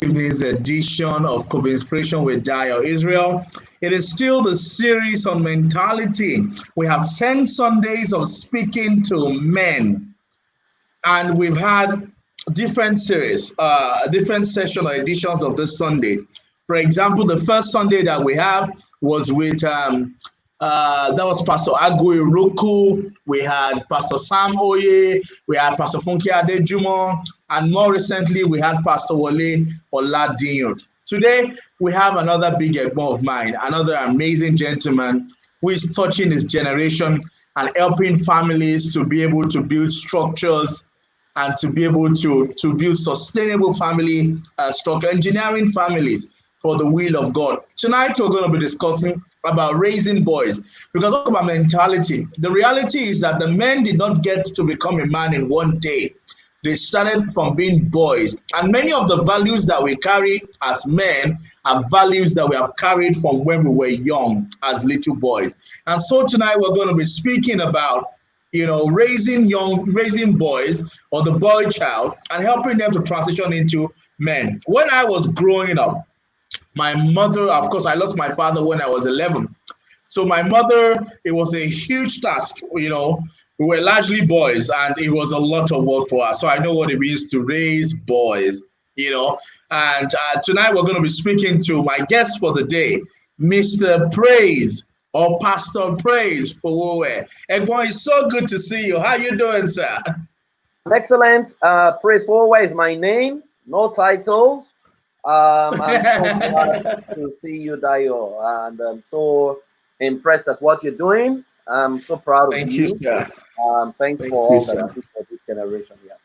evening's edition of CovInspiration with Dayo Israel. It is still the series on mentality. We have 10 Sundays of speaking to men, and we've had different series, different session or editions of this Sunday. For example, the first Sunday that we have was with that was Pastor Agui Roku. We had Pastor Sam Oye. We had Pastor Funke Adejumo. And more recently, we had Pastor Wole Oladinyo. Today, we have another big egbo of mine, another amazing gentleman who is touching his generation and helping families to be able to build structures and to be able to build sustainable family structure, engineering families for the will of God. Tonight, we're going to be discussing about raising boys, because talk about mentality. The reality is that the men did not get to become a man in one day. They started from being boys, and many of the values that we carry as men are values that we have carried from when we were young as little boys. And so tonight we're going to be speaking about, raising boys or the boy child and helping them to transition into men. When I was growing up, my mother, of course, I lost my father when I was 11. So my mother, it was a huge task. We were largely boys, and it was a lot of work for us. So I know what it means to raise boys, And tonight we're going to be speaking to my guest for the day, Mr. Praise or Pastor Praise Fowowe. Egbo, it's so good to see you. How you doing, sir? Excellent. Praise Fowowe is my name. No titles. I'm so glad to see you, Dayo, and I'm so impressed at what you're doing. I'm so proud of you. Thank you, sir. Thanks for all that you do for this generation. Yeah.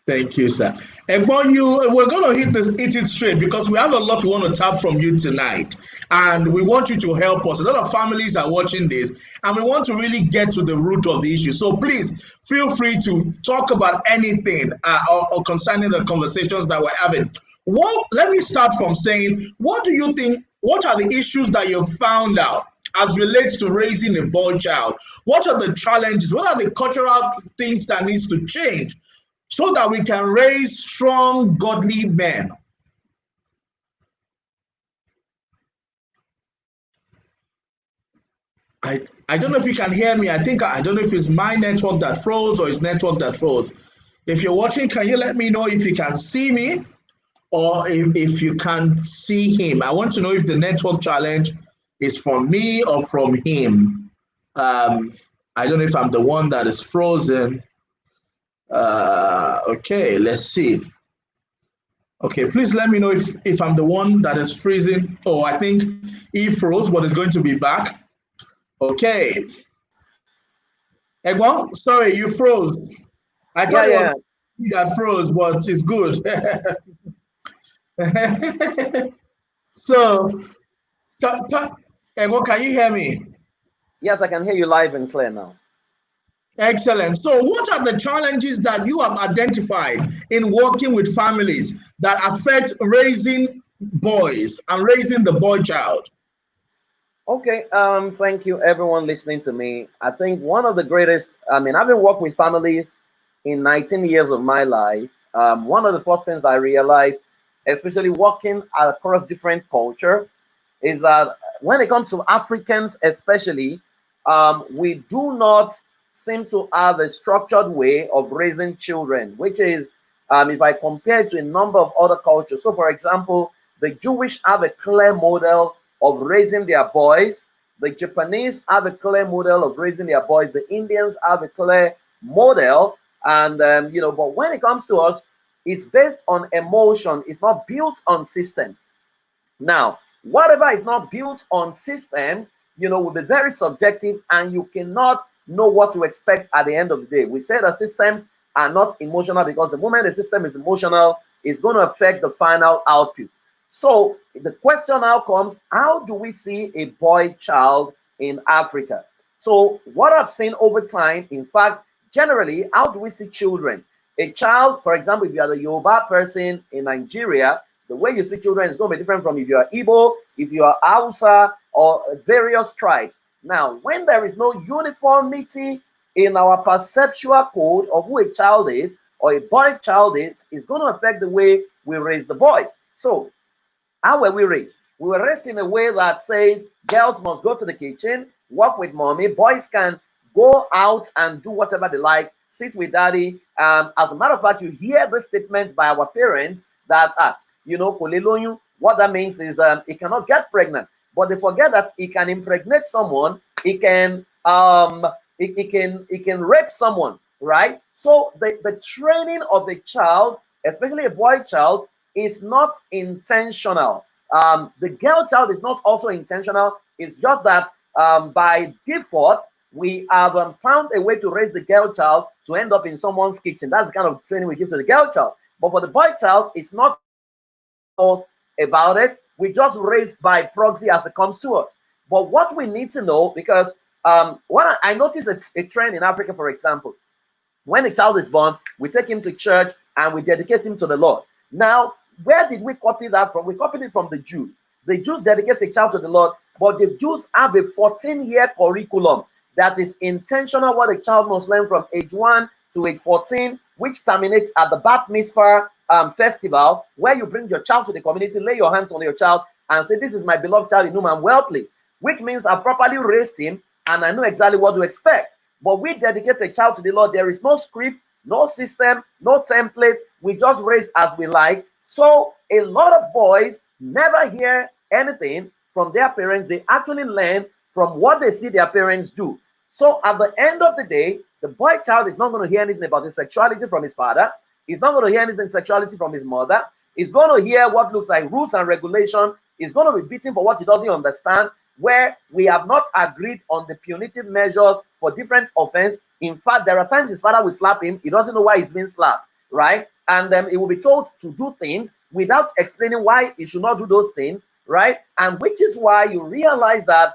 Thank you, sir. And we're going to hit it straight, because we have a lot we want to tap from you tonight, and we want you to help us. A lot of families are watching this, and we want to really get to the root of the issue. So please feel free to talk about anything or concerning the conversations that we're having. Let me start from saying, what do you think? What are the issues that you found out as relates to raising a boy child? What are the challenges? What are the cultural things that needs to change so that we can raise strong, godly men? I don't know if you can hear me. I don't know if it's my network that froze or it's network that froze. If you're watching, can you let me know if you can see me or if you can see him? I want to know if the network challenge is from me or from him. I don't know if I'm the one that is frozen. Okay, let's see. Okay, please let me know if I'm the one that is freezing. Oh, I think he froze, but is going to be back. Okay. Egbo, sorry, you froze. I thought it was me that froze, but it's good. So, Egbo, can you hear me? Yes, I can hear you live and clear now. Excellent. So what are the challenges that you have identified in working with families that affect raising boys and raising the boy child? Okay, thank you everyone listening to me. I think one of the greatest, I've been working with families in 19 years of my life. One of the first things I realized, especially working across different culture, is that when it comes to Africans especially, we do not seem to have a structured way of raising children, which is, if I compare it to a number of other cultures. So for example, the Jewish have a clear model of raising their boys. The Japanese have a clear model of raising their boys. The Indians have a clear model. And, but when it comes to us, it's based on emotion. It's not built on systems. Now, whatever is not built on systems, will be very subjective, and you cannot know what to expect at the end of the day. We say that systems are not emotional, because the moment the system is emotional, it's going to affect the final output. So the question now comes, how do we see a boy child in Africa? So what I've seen over time, in fact, generally, how do we see children? A child, for example, if you are the Yoruba person in Nigeria, the way you see children is going to be different from if you are Igbo, if you are Hausa, or various tribes. Now, when there is no uniformity in our perceptual code of who a child is, or a boy child is going to affect the way we raise the boys. So how were we raised? We were raised in a way that says girls must go to the kitchen, work with mommy, boys can go out and do whatever they like, sit with daddy. As a matter of fact, you hear the statements by our parents that, what that means is it cannot get pregnant. But they forget that it can impregnate someone, it can rape someone, right? So the training of a child, especially a boy child, is not intentional. The girl child is not also intentional. It's just that by default, we have found a way to raise the girl child to end up in someone's kitchen. That's the kind of training we give to the girl child. But for the boy child, it's not all about it. We just raise by proxy as it comes to us. But what we need to know, because what I noticed a trend in Africa, for example, when a child is born, we take him to church and we dedicate him to the Lord. Now, where did we copy that from? We copied it from the Jews. The Jews dedicate a child to the Lord, but the Jews have a 14-year curriculum that is intentional, what a child must learn from age 1 to age 14, which terminates at the Bat Mitzvah festival, where you bring your child to the community, lay your hands on your child, and say, "This is my beloved child in whom I'm well pleased," which means I properly raised him and I know exactly what to expect. But we dedicate a child to the Lord. There is no script, no system, no template. We just raise as we like. So a lot of boys never hear anything from their parents. They actually learn from what they see their parents do. So at the end of the day, the boy child is not going to hear anything about his sexuality from his father. He's not going to hear anything sexuality from his mother. He's going to hear what looks like rules and regulation. He's going to be beaten for what he doesn't understand, where we have not agreed on the punitive measures for different offense. In fact, there are times his father will slap him. He doesn't know why he's being slapped, right? And then he will be told to do things without explaining why he should not do those things, right? And which is why you realize that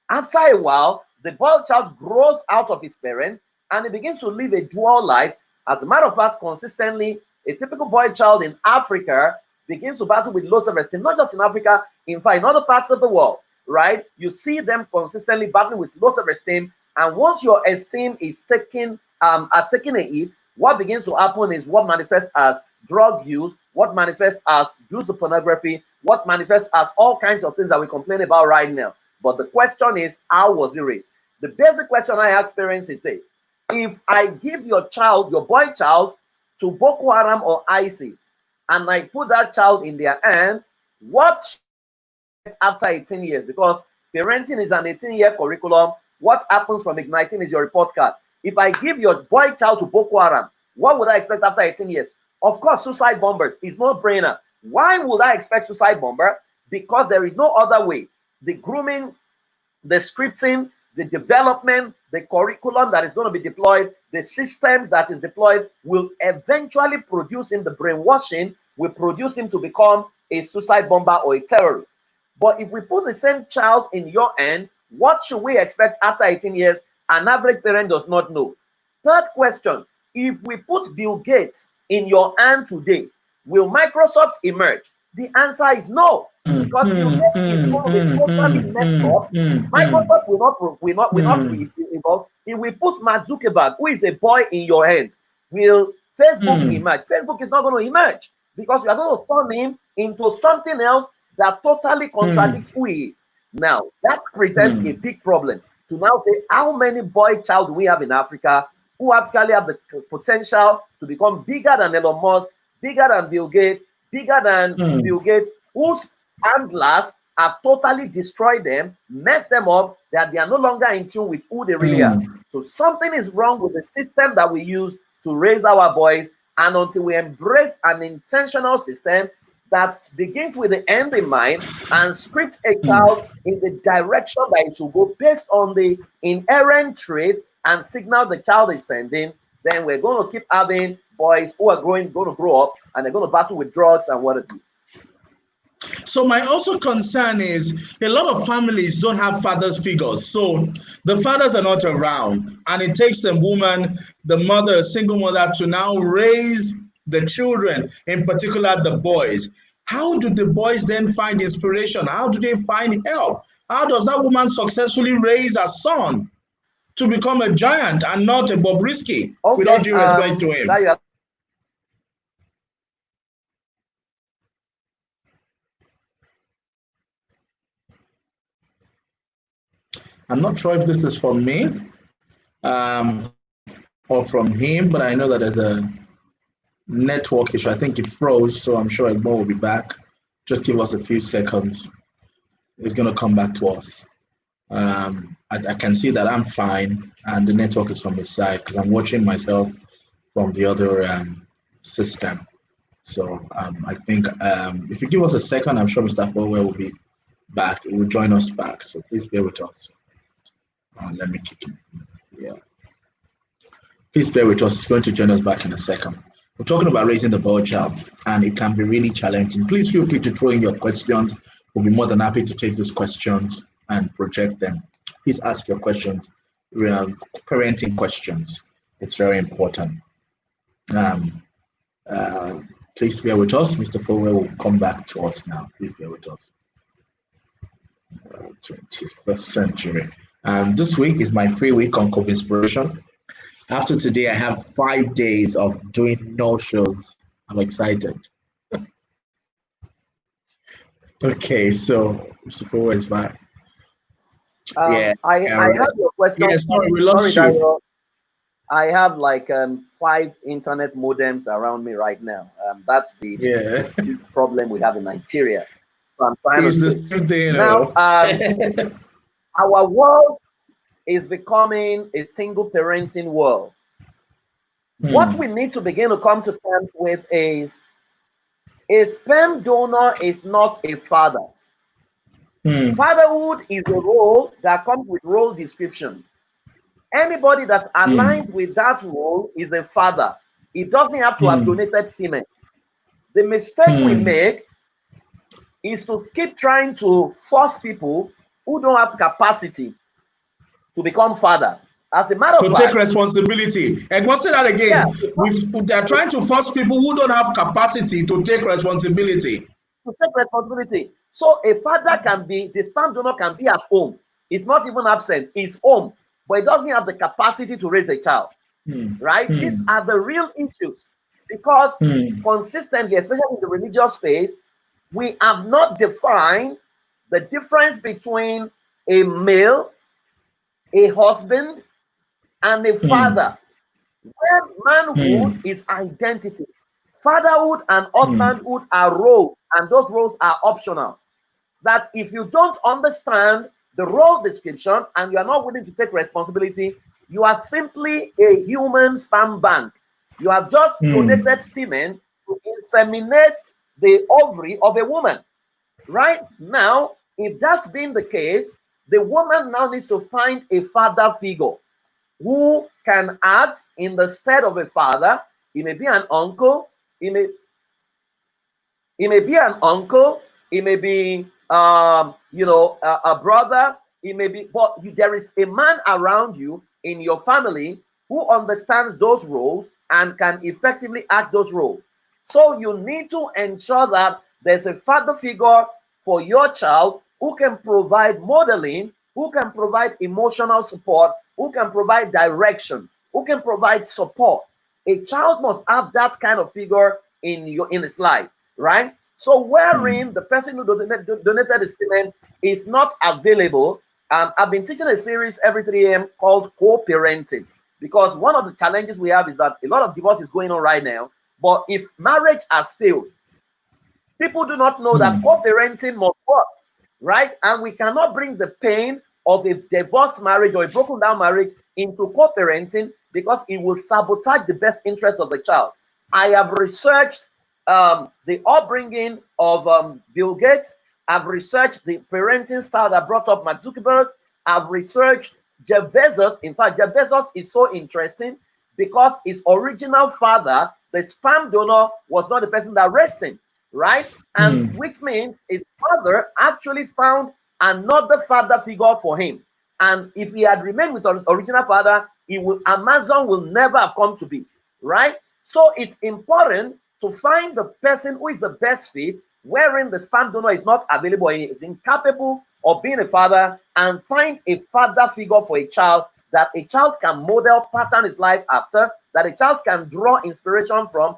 after a while, the boy child grows out of his parents and he begins to live a dual life. As a matter of fact, consistently, a typical boy child in Africa begins to battle with low self-esteem, not just in Africa, in fact, in other parts of the world, right? You see them consistently battling with low self-esteem, and once your esteem is taken, has taken a hit, what begins to happen is what manifests as drug use, what manifests as use of pornography, what manifests as all kinds of things that we complain about right now. But the question is, how was he raised? The basic question I ask parents is this: if I give your child, your boy child, to Boko Haram or ISIS, and I put that child in their hand, what after 18 years? Because parenting is an 18-year curriculum. What happens from igniting is your report card. If I give your boy child to Boko Haram, what would I expect after 18 years? Of course, suicide bombers is no brainer. Why would I expect suicide bomber? Because there is no other way. The grooming, the scripting, the development, the curriculum that is going to be deployed, the systems that is deployed will eventually produce him, the brainwashing will produce him to become a suicide bomber or a terrorist. But if we put the same child in your hand, what should we expect after 18 years? An average parent does not know. Third question: if we put Bill Gates in your hand today, will Microsoft emerge? The answer is no, because Bill Gates is going to be totally messed up. Microsoft will not be involved. If we put Mark Zuckerberg, who is a boy, in your hand, will Facebook emerge? Facebook is not going to emerge, because you are going to turn him into something else that totally contradicts who he is. Now, that presents a big problem. To now say, how many boy child do we have in Africa who actually have the potential to become bigger than Elon Musk, bigger than Bill Gates, bigger than Bill Gates, whose handlers have totally destroyed them, messed them up, that they are no longer in tune with who they really are. So something is wrong with the system that we use to raise our boys, and until we embrace an intentional system that begins with the end in mind and script a child in the direction that it should go based on the inherent traits and signal the child is sending, then we're going to keep having boys who are going to grow up and they're going to battle with drugs and what it is. So my also concern is a lot of families don't have fathers figures. So the fathers are not around, and it takes a woman, the mother, a single mother, to now raise the children, in particular the boys. How do the boys then find inspiration? How do they find help? How does that woman successfully raise a son? to become a giant and not a Bobrisky, Okay, with all due respect to him. I'm not sure if this is from me or from him, but I know that there's a network issue. I think it froze, so I'm sure Egbo will be back. Just give us a few seconds. It's going to come back to us. I can see that I'm fine, and the network is from his side because I'm watching myself from the other system. So I think if you give us a second, I'm sure Mr. Fowowe will be back. He will join us back. So please bear with us. Let me kick him. Yeah. Please bear with us. He's going to join us back in a second. We're talking about raising the boy child, and it can be really challenging. Please feel free to throw in your questions. We'll be more than happy to take those questions and project them. Please ask your questions, parenting questions. It's very important. Please bear with us. Mr. Fowowe will come back to us now. Please bear with us. 21st century. This week is my free week on CovInspiration. After today, I have 5 days of doing no shows. I'm excited. Okay, so Mr. Fowowe is back. I have your question. Yeah, sorry, we lost you. I have like 5 internet modems around me right now. That's the problem we have in Nigeria. So I'm trying to say. Now, our world is becoming a single parenting world. What we need to begin to come to terms with is a sperm donor is not a father. Fatherhood is a role that comes with role description. Anybody that aligns with that role is a father. It doesn't have to have donated semen. The mistake we make is to keep trying to force people who don't have capacity to become father. As a matter of fact, to take responsibility. And what's that again? Yeah, they're trying to force people who don't have capacity to take responsibility. To take responsibility. So a father can be, the sperm donor can be at home. He's not even absent. He's home, but he doesn't have the capacity to raise a child. Right? These are the real issues. Because consistently, especially in the religious space, we have not defined the difference between a male, a husband, and a father. Where manhood is identity. Fatherhood and husbandhood are roles, and those roles are optional. That if you don't understand the role description and you are not willing to take responsibility, you are simply a human sperm bank. You have just donated semen to inseminate the ovary of a woman. Right now, if that's been the case, the woman now needs to find a father figure who can act in the stead of a father. He may be an uncle, he may be an uncle, he may be a brother, he may be, but there is a man around you in your family who understands those roles and can effectively act those roles. So you need to ensure that there's a father figure for your child who can provide modeling, who can provide emotional support, who can provide direction, who can provide support. A child must have that kind of figure in his life, right? So wherein the person who donated the semen is not available, I've been teaching a series every 3 a.m. called co-parenting, because one of the challenges we have is that a lot of divorce is going on right now. But if marriage has failed, people do not know that co-parenting must work, right? And we cannot bring the pain of a divorced marriage or a broken down marriage into co-parenting because it will sabotage the best interest of the child. I have researched the upbringing of Bill Gates. I've researched the parenting style that brought up Mark Zuckerberg. I've researched Jeff Bezos. In fact, Jeff Bezos is so interesting because his original father, the sperm donor, was not the person that raised him, right? And which means his father actually found another father figure for him. And if he had remained with his original father, Amazon will never have come to be, right? So it's important to find the person who is the best fit, wherein the sperm donor is not available and is incapable of being a father, and find a father figure for a child that a child can model, pattern his life after, that a child can draw inspiration from,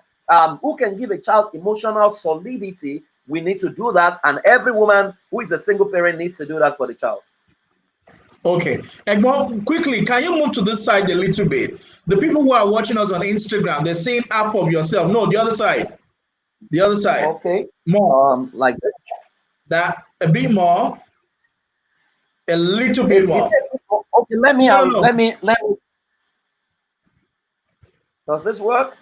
who can give a child emotional solidity, we need to do that. And every woman who is a single parent needs to do that for the child. Okay. And well, quickly, can you move to this side a little bit? The people who are watching us on Instagram, they're saying half of yourself. No, the other side. The other side. Okay. More. Like this. That a bit more. A little bit more. Okay, let me No, no, no. let me. Does this work?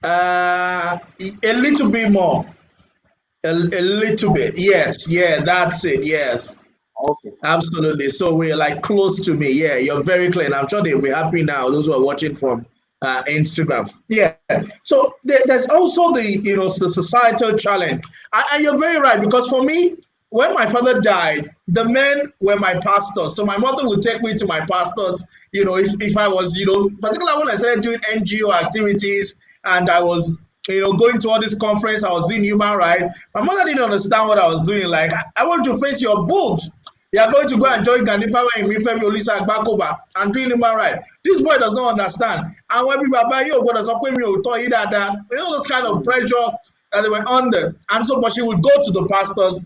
A little bit more. A little bit. Yes, yeah, that's it. Yes. Okay. Absolutely. So we're like close to me. Yeah, you're very clear. And I'm sure they'll be happy now, those who are watching from Instagram. Yeah. So there's also the societal challenge. And you're very right, because for me, when my father died, the men were my pastors. So my mother would take me to my pastors, if I was, particularly when I started doing NGO activities and I was going to all this conference, I was doing human rights. My mother didn't understand what I was doing. Like, I want to face your books. You are going to go and join Ganifa in Mifemi Olisa Agbakoba and doing human rights. This boy does not understand. And when people buy you, what does those kind of pressure that they were under. And so, but she would go to the pastors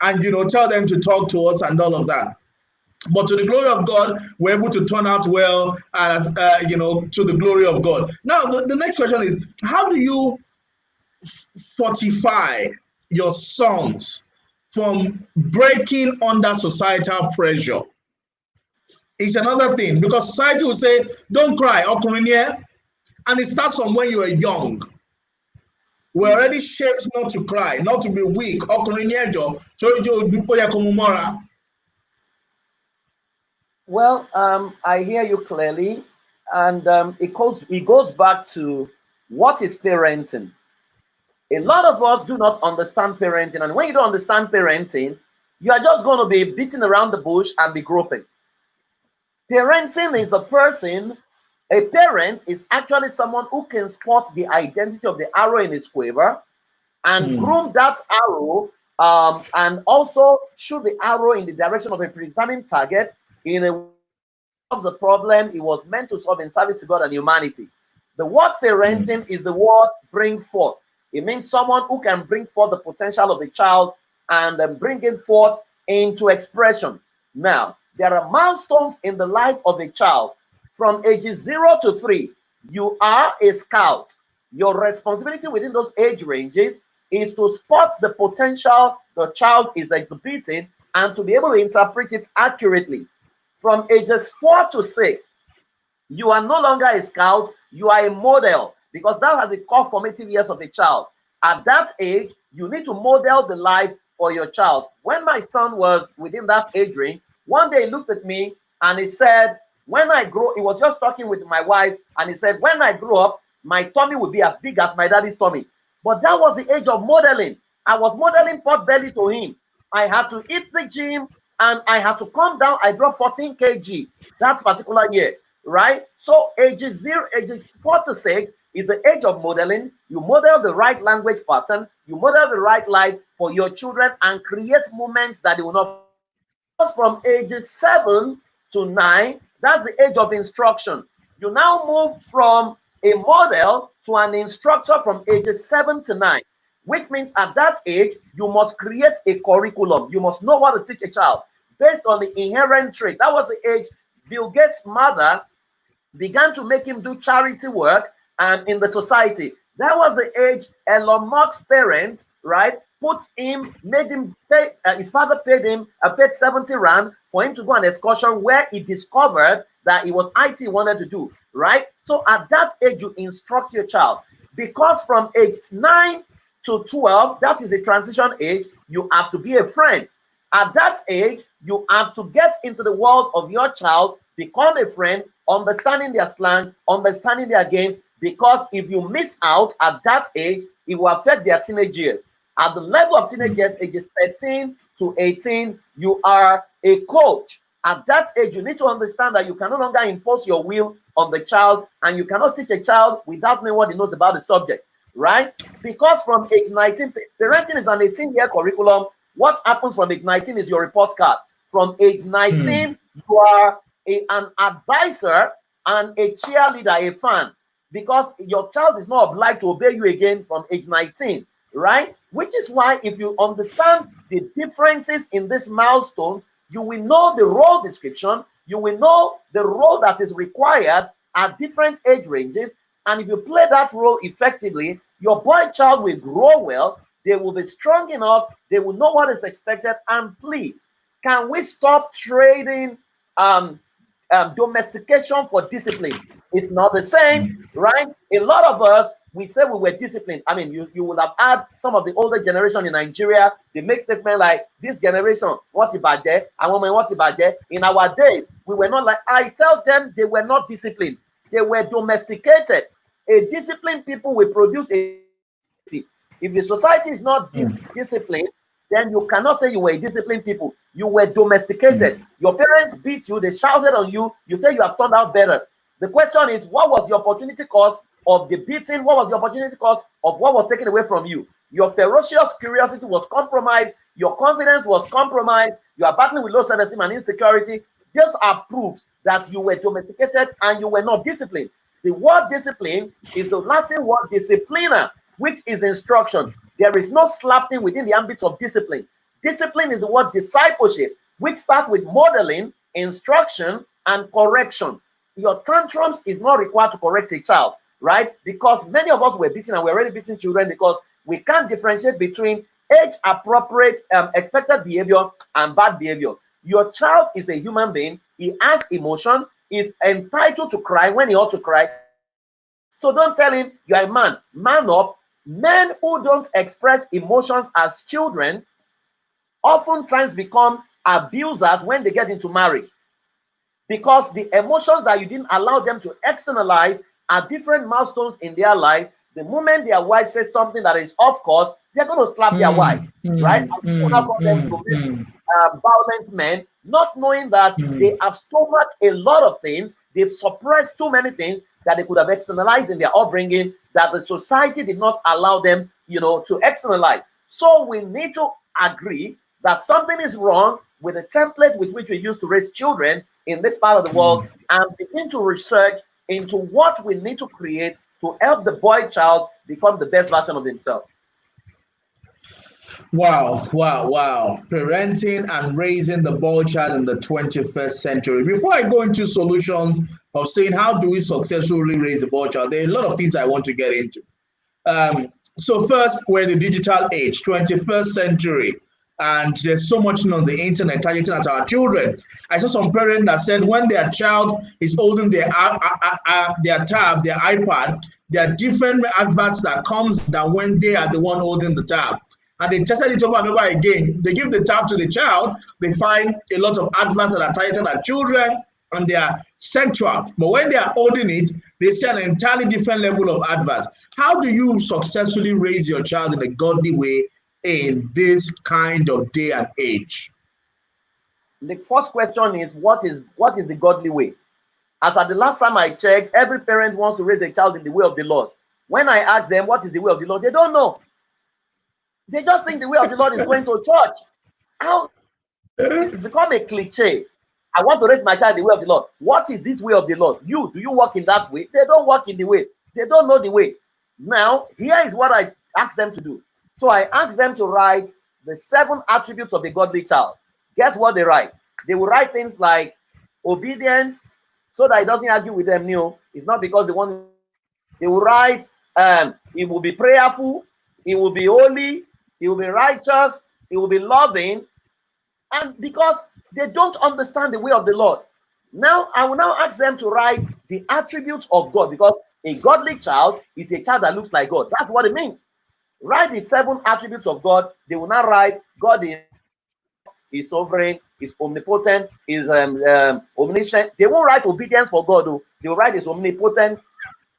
and tell them to talk to us and all of that. But to the glory of God, we're able to turn out well, as to the glory of God. Now, the next question is, how do you fortify your sons from breaking under societal pressure? It's another thing, because society will say, don't cry, and it starts from when you are young. We're already shaped not to cry, not to be weak. Well, I hear you clearly, and it goes back to what is parenting. A lot of us do not understand parenting, and when you don't understand parenting, you are just going to be beating around the bush and be groping. Parenting is the person. A parent is actually someone who can spot the identity of the arrow in his quiver and groom that arrow, and also shoot the arrow in the direction of a predetermined target in a way of the problem it was meant to solve in service to God and humanity. The word parenting is the word bring forth. It means someone who can bring forth the potential of the child and bring it forth into expression. Now, there are milestones in the life of a child. From ages 0 to 3, you are a scout. Your responsibility within those age ranges is to spot the potential the child is exhibiting and to be able to interpret it accurately. From ages 4 to 6, you are no longer a scout, you are a model, because that are the core formative years of a child. At that age, you need to model the life for your child. When my son was within that age range, one day he looked at me and he said, when I grow, he was just talking with my wife, and he said, when I grow up, my tummy will be as big as my daddy's tummy. But that was the age of modeling. I was modeling pot belly to him. I had to hit the gym and I had to come down. I dropped 14 kg that particular year, right? So ages 4 to 6 is the age of modeling. You model the right language pattern, you model the right life for your children and create moments that they will not. From ages 7 to 9, that's the age of instruction. You now move from a model to an instructor from ages 7 to 9, which means at that age, you must create a curriculum. You must know what to teach a child based on the inherent trait. That was the age Bill Gates' mother began to make him do charity work in the society. That was the age Elon Musk's parents, right, made him pay, his father paid 70 rand for him to go on an excursion where he discovered that it was IT he wanted to do, right? So at that age, you instruct your child, because from age 9 to 12, that is a transition age, you have to be a friend. At that age, you have to get into the world of your child, become a friend, understanding their slang, understanding their games, because if you miss out at that age, it will affect their teenage years. At the level of teenage years, ages 13 to 18, you are a coach. At that age, you need to understand that you can no longer impose your will on the child, and you cannot teach a child without knowing what he knows about the subject, right? Because from age 19, parenting is an 18-year curriculum. What happens from age 19 is your report card. From age 19, you are an advisor and a cheerleader, a fan, because your child is not obliged to obey you again from age 19, right? Which is why if you understand the differences in these milestones, you will know the role description, you will know the role that is required at different age ranges, and if you play that role effectively, your boy child will grow well, they will be strong enough, they will know what is expected. And please, can we stop trading domestication for discipline? It's not the same, right? A lot of us, we say we were disciplined. I mean, you will have had some of the older generation in Nigeria, they make statements like, this generation, what ibaje, and woman, what ibaje. In our days, we were not like, I tell them they were not disciplined. They were domesticated. A disciplined people will produce a, if the society is not disciplined, then you cannot say you were a disciplined people. You were domesticated. Your parents beat you, they shouted on you, you say you have turned out better. The question is, what was the opportunity cost of the beating? What was the opportunity cost of what was taken away from you? Your ferocious curiosity was compromised. Your confidence was compromised. You are battling with low self-esteem and insecurity. These are proof that you were domesticated and you were not disciplined. The word discipline is the Latin word disciplina, which is instruction. There is no slapping within the ambit of discipline. Discipline is the word discipleship, which starts with modeling, instruction, and correction. Your tantrums is not required to correct a child, right? Because many of us were beaten, and we're already beating children because we can't differentiate between age-appropriate expected behavior and bad behavior. Your child is a human being. He has emotion. He's entitled to cry when he ought to cry. So don't tell him you're a man. Man up. Men who don't express emotions as children oftentimes become abusers when they get into marriage, because the emotions that you didn't allow them to externalize are different milestones in their life. The moment their wife says something that is off course, they're going to slap their wife, right? And people call them violent men, not knowing that they have stomached a lot of things, they've suppressed too many things that they could have externalized in their upbringing that the society did not allow them, to externalize. So we need to agree that something is wrong with the template with which we used to raise children in this part of the world, and begin to research into what we need to create to help the boy child become the best version of himself. Wow, wow, wow. Parenting and raising the boy child in the 21st century. Before I go into solutions of saying how do we successfully raise the boy child, there are a lot of things I want to get into. So first, we're in the digital age, 21st century, and there's so much on the internet targeting at our children. I saw some parent that said when their child is holding their tab, their iPad, there are different adverts that comes than when they are the one holding the tab. And they tested it over and over again. They give the tab to the child, they find a lot of adverts that are targeted at children and they are sexual. But when they are holding it, they see an entirely different level of adverts. How do you successfully raise your child in a godly way in this kind of day and age? The first question is, what is the godly way? As at the last time I checked, every parent wants to raise a child in the way of the Lord. When I ask them what is the way of the Lord, they don't know. They just think the way of the Lord is going to church. How it's become a cliche. I want to raise my child in the way of the Lord. What is this way of the Lord? Do you walk in that way? They don't walk in the way. They don't know the way. Now, here is what I ask them to do. So I ask them to write the 7 attributes of a godly child. Guess what they write? They will write things like obedience, so that he doesn't argue with them. It's not because they want. They will write, he will be prayerful, he will be holy, he will be righteous, he will be loving, and because they don't understand the way of the Lord. Now, I will now ask them to write the attributes of God, because a godly child is a child that looks like God. That's what it means. Write the 7 attributes of God. They will not write God is sovereign, is omnipotent, is omniscient. They won't write obedience for God, though. They will write is omnipotent,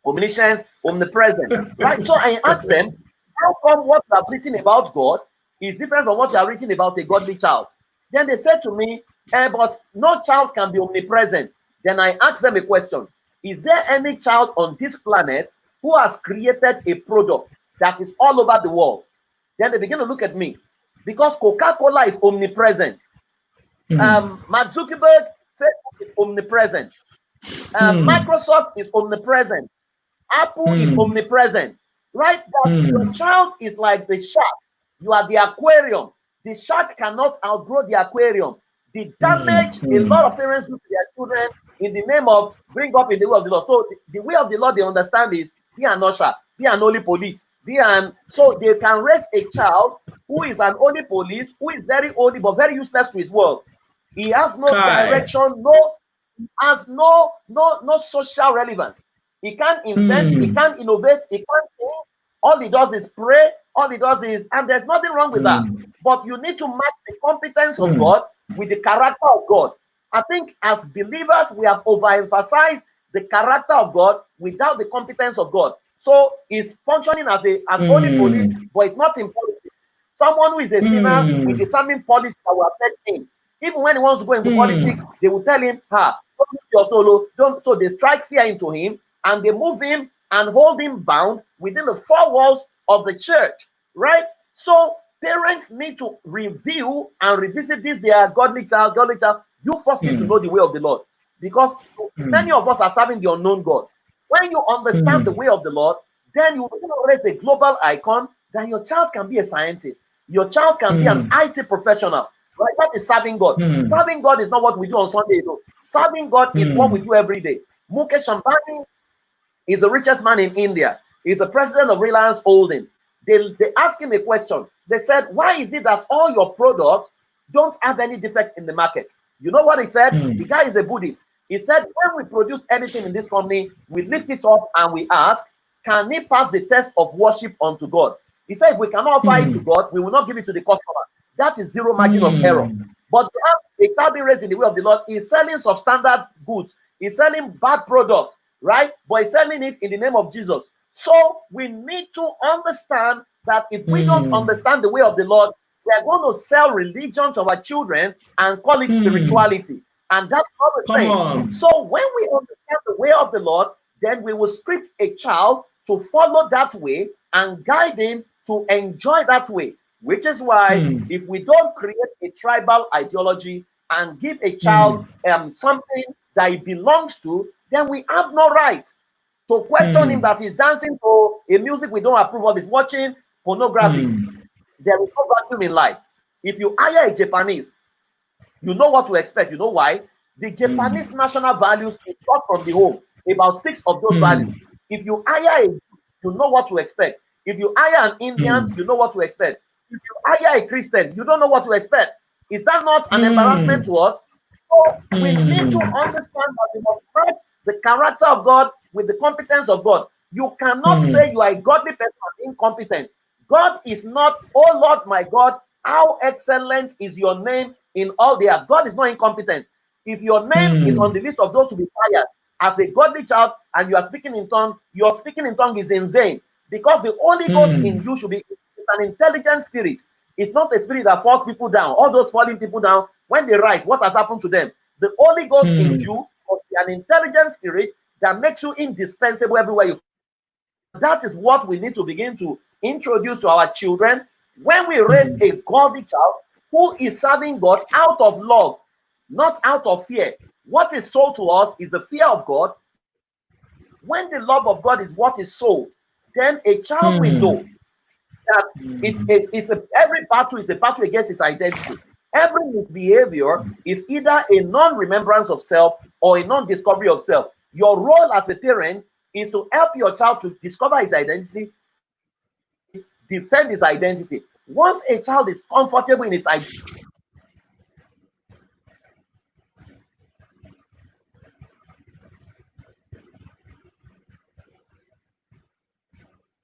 omniscience, omnipresent. Right? So I ask them, how come what you have written about God is different from what you have written about a godly child? Then they said to me, but no child can be omnipresent. Then I asked them a question. Is there any child on this planet who has created a product that is all over the world? Then they begin to look at me, because Coca-Cola is omnipresent. Mark Zuckerberg Facebook is omnipresent. Microsoft is omnipresent. Apple is omnipresent. Right? But your child is like the shark. You are the aquarium. The shark cannot outgrow the aquarium. The damage a lot of parents do to their children in the name of bring up in the way of the Lord. So the way of the Lord they understand is be an usher, be an holy police, so they can raise a child who is an holy police, who is very holy but very useless to his world. He has no direction, has no social relevance. He can't invent, he can't innovate, he can't think. All he does is pray, all he does is, and there's nothing wrong with that. But you need to match the competence of God with the character of God. I think as believers, we have overemphasized the character of God without the competence of God. So he's functioning as holy police, but it's not in politics. Someone who is a sinner will determine policy that will affect him. Even when he wants to go into politics, they will tell him, don't lose your solo, don't. So they strike fear into him and they move him and hold him bound within the four walls of the church, right? So parents need to review and revisit this. They are godly child. You first need to know the way of the Lord, because many of us are serving the unknown God. When you understand the way of the Lord, then you will raise a global icon. Then your child can be a scientist. Your child can be an IT professional. Right? That is serving God. Serving God is not what we do on Sunday, though. Serving God is what we do every day. Mukesh Ambani is the richest man in India. He's the president of Reliance Holding. They asked him a question. They said, why is it that all your products don't have any defect in the market? You know what he said? The guy is a Buddhist. He said, when we produce anything in this company, we lift it up and we ask, can it pass the test of worship unto God? He said, if we cannot offer it to God, we will not give it to the customer. That is zero margin of error. But to have a child being raised in the way of the Lord, is selling substandard goods. He's selling bad products, right? But he's selling it in the name of Jesus. So we need to understand that if we don't understand the way of the Lord, we are going to sell religion to our children and call it spirituality. And that's not the same. So when we understand the way of the Lord, then we will script a child to follow that way and guide him to enjoy that way. Which is why if we don't create a tribal ideology and give a child something that he belongs to, then we have no right to question him that he's dancing to a music we don't approve of, is watching pornography. There is no vacuum in life. If you hire a Japanese, you know what to expect. You know why? The Japanese national values is taught from the home. About 6 of those values. If you hire you know what to expect. If you hire an Indian, you know what to expect. If you hire a Christian, you don't know what to expect. Is that not an embarrassment to us? So we need to understand that we must match the character of God with the competence of God. You cannot say you are a godly person and incompetent. God is not, oh Lord my God, how excellent is your name in all the earth. God is not incompetent. If your name is on the list of those to be fired as a godly child and you are speaking in tongues, your speaking in tongues is in vain, because the Holy Ghost in you should be an intelligent spirit. It's not a spirit that falls people down. All those falling people down, when they rise, what has happened to them? The Holy Ghost in you must be an intelligent spirit that makes you indispensable everywhere you. That is what we need to begin to introduce to our children when we raise a godly child who is serving God out of love, not out of fear. What is sold to us is the fear of God. When the love of God is what is sold, then a child will know that every battle is a battle against his identity. Every misbehavior is either a non-remembrance of self or a non-discovery of self. Your role as a parent is to help your child to discover his identity, defend his identity. Once a child is comfortable in his identity,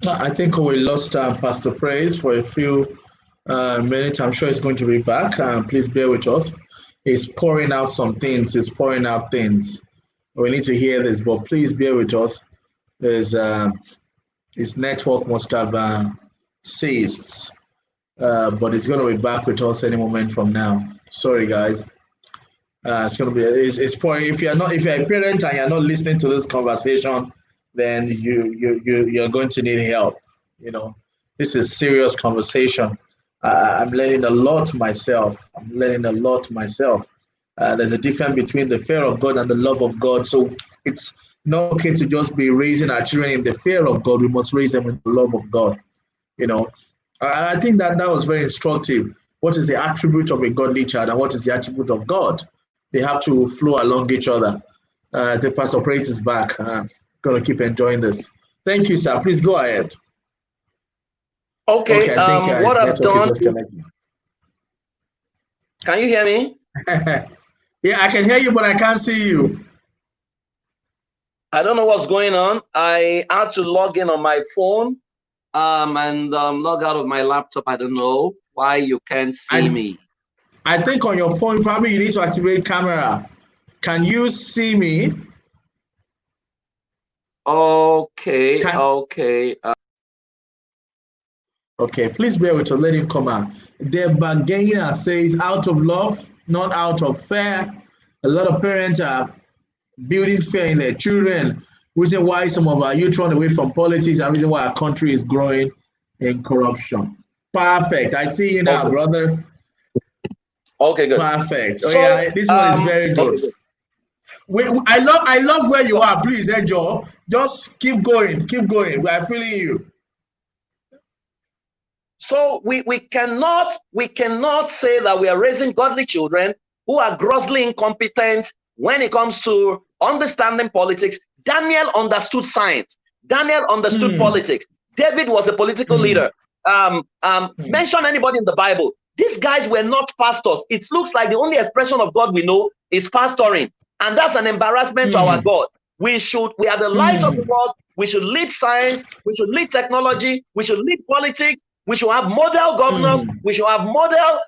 I think we lost Pastor Praise for a few minutes. I'm sure he's going to be back. Please bear with us. He's pouring out some things. He's pouring out things. We need to hear this, but please bear with us. His network must have ceased, but he's going to be back with us any moment from now. Sorry, guys. It's going to be. It's for if you're a parent and you're not listening to this conversation, then you're going to need help. You know, this is serious conversation. I'm learning a lot myself. There's a difference between the fear of God and the love of God. So it's not okay to just be raising our children in the fear of God. We must raise them in the love of God. You know, I think that was very instructive. What is the attribute of a godly child and what is the attribute of God? They have to flow along each other. The Pastor Praise is back. Gonna keep enjoying this. Thank you, sir. Please go ahead. Okay, I think what I've done. Can you hear me? Yeah, I can hear you, but I can't see you. I don't know what's going on. I had to log in on my phone and log out of my laptop. I don't know why you can't see me. I think on your phone, probably you need to activate camera. Can you see me? Okay, okay. Okay, please bear with us. Let him come out. The bargainer says, out of love, not out of fear. A lot of parents are building fear in their children. Reason why some of our youth run away from politics and reason why our country is growing in corruption. Perfect. I see you now, brother. Okay, good. Perfect. So, yeah, this one is very good. Okay, good. I love where you are. Please, Joe. Just keep going. Keep going. We are feeling you. So we cannot say that we are raising godly children who are grossly incompetent when it comes to understanding politics. Daniel understood science. Daniel understood politics. David was a political leader. Mention anybody in the Bible. These guys were not pastors. It looks like the only expression of God we know is pastoring. And that's an embarrassment to our God. We are the light of the world. We should lead science. We should lead technology. We should lead politics. We should have model governors. We should have model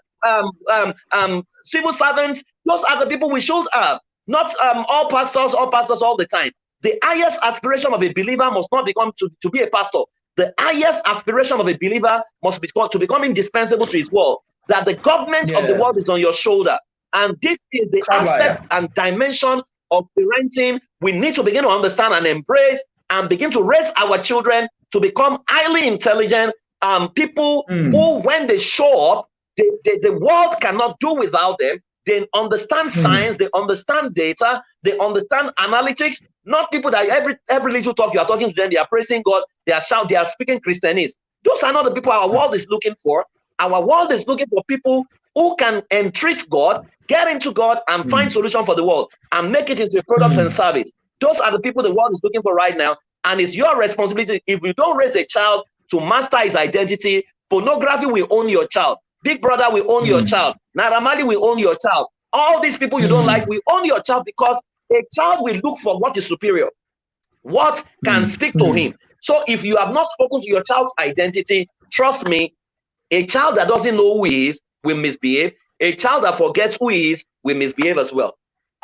civil servants. Those are the people we should have. Not all pastors all the time. The highest aspiration of a believer must not become to be a pastor. The highest aspiration of a believer must be to become indispensable to his world. That the government of the world is on your shoulder. And this is the aspect and dimension of parenting we need to begin to understand and embrace and begin to raise our children to become highly intelligent people who, when they show up, the world cannot do without them. They understand science, they understand data, they understand analytics. Not people that every little talk you are talking to them, they are praising God, they are speaking Christianese. Those are not the people our world is looking for. Our world is looking for people who can entreat God, get into God, and find solution for the world and make it into a product and service. Those are the people the world is looking for right now. And it's your responsibility. If you don't raise a child to master his identity, pornography will own your child. Big Brother will own your child. Naira Marley will own your child. All these people you don't like will own your child because a child will look for what is superior, what can speak to him. So if you have not spoken to your child's identity, trust me, a child that doesn't know who he is will misbehave. A child that forgets who he is will misbehave as well.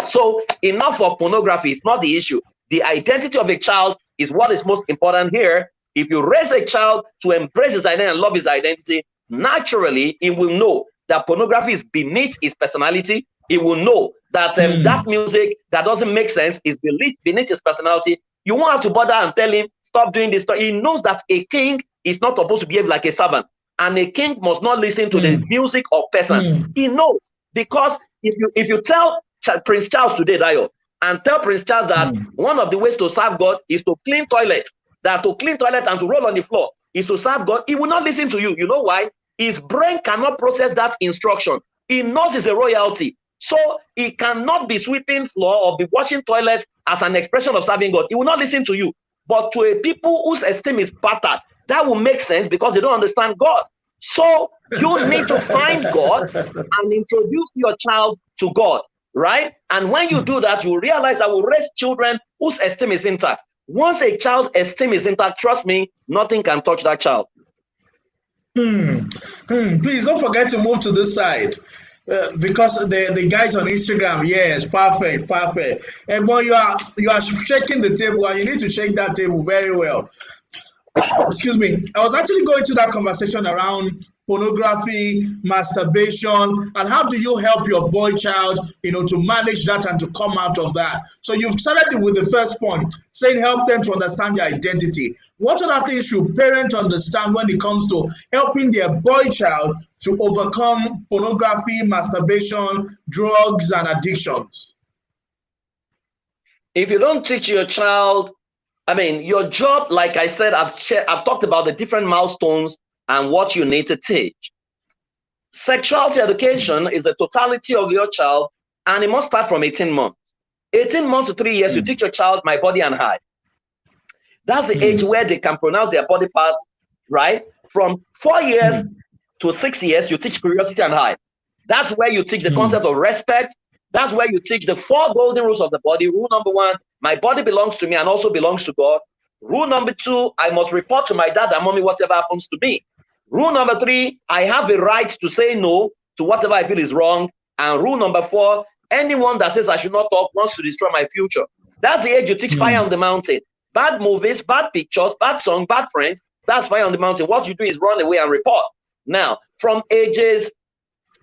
So enough of pornography. It's not the issue. The identity of a child is what is most important here. If you raise a child to embrace his identity and love his identity, naturally, he will know that pornography is beneath his personality. He will know that that music that doesn't make sense is beneath his personality. You won't have to bother and tell him, stop doing this. He knows that a king is not supposed to behave like a servant. And a king must not listen to the music of peasants. He knows, because if you tell Prince Charles today, Dayo, and tell Prince Charles that one of the ways to serve God is to clean toilets, that to clean toilet and to roll on the floor is to serve God, he will not listen to you. You know why? His brain cannot process that instruction. He knows it's a royalty. So he cannot be sweeping floor or be washing toilet as an expression of serving God. He will not listen to you. But to a people whose esteem is battered, that will make sense because they don't understand God. So you need to find God and introduce your child to God, right? And when you do that, you realize I will raise children whose esteem is intact. Once a child's esteem is intact, trust me, nothing can touch that child. Please don't forget to move to this side. Because the guys on Instagram, yes, perfect. And boy, you are shaking the table, and you need to shake that table very well. Excuse me. I was actually going to that conversation around pornography, masturbation, and how do you help your boy child, to manage that and to come out of that? So you've started with the first point, saying help them to understand their identity. What other things should parents understand when it comes to helping their boy child to overcome pornography, masturbation, drugs, and addictions? If you don't teach your child, your job, like I said, I've talked about the different milestones and what you need to teach. Sexuality education is the totality of your child, and it must start from 18 months. 18 months to 3 years, you teach your child my body and I. That's the age where they can pronounce their body parts, right? From 4 years to 6 years, you teach curiosity and I. That's where you teach the concept of respect. That's where you teach the 4 golden rules of the body. Rule number 1, my body belongs to me and also belongs to God. Rule number 2, I must report to my dad and mommy whatever happens to me. Rule number 3, I have a right to say no to whatever I feel is wrong. And rule number 4, anyone that says I should not talk wants to destroy my future. That's the age you teach fire on the mountain. Bad movies, bad pictures, bad song, bad friends, that's fire on the mountain. What you do is run away and report. Now, from ages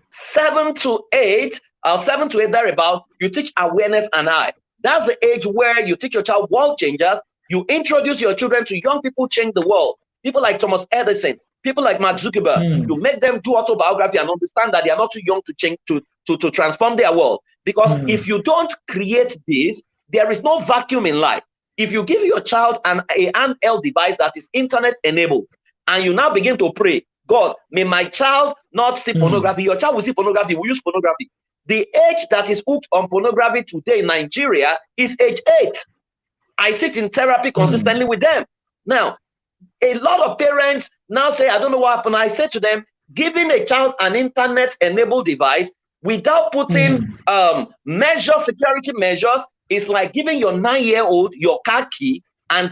7 to 8, or 7 to 8 thereabout, you teach awareness and I. That's the age where you teach your child world changers. You introduce your children to young people change the world. People like Thomas Edison, people like Mark Zuckerberg. You make them do autobiography and understand that they are not too young to change, to transform their world. Because if you don't create this, there is no vacuum in life. If you give your child a handheld device that is internet enabled, and you now begin to pray, God, may my child not see pornography. Your child will see pornography, will use pornography. The age that is hooked on pornography today in Nigeria is age 8. I sit in therapy consistently with them. Now, a lot of parents now say, I don't know what happened. I say to them, giving a child an internet-enabled device without putting security measures is like giving your 9-year-old your car key and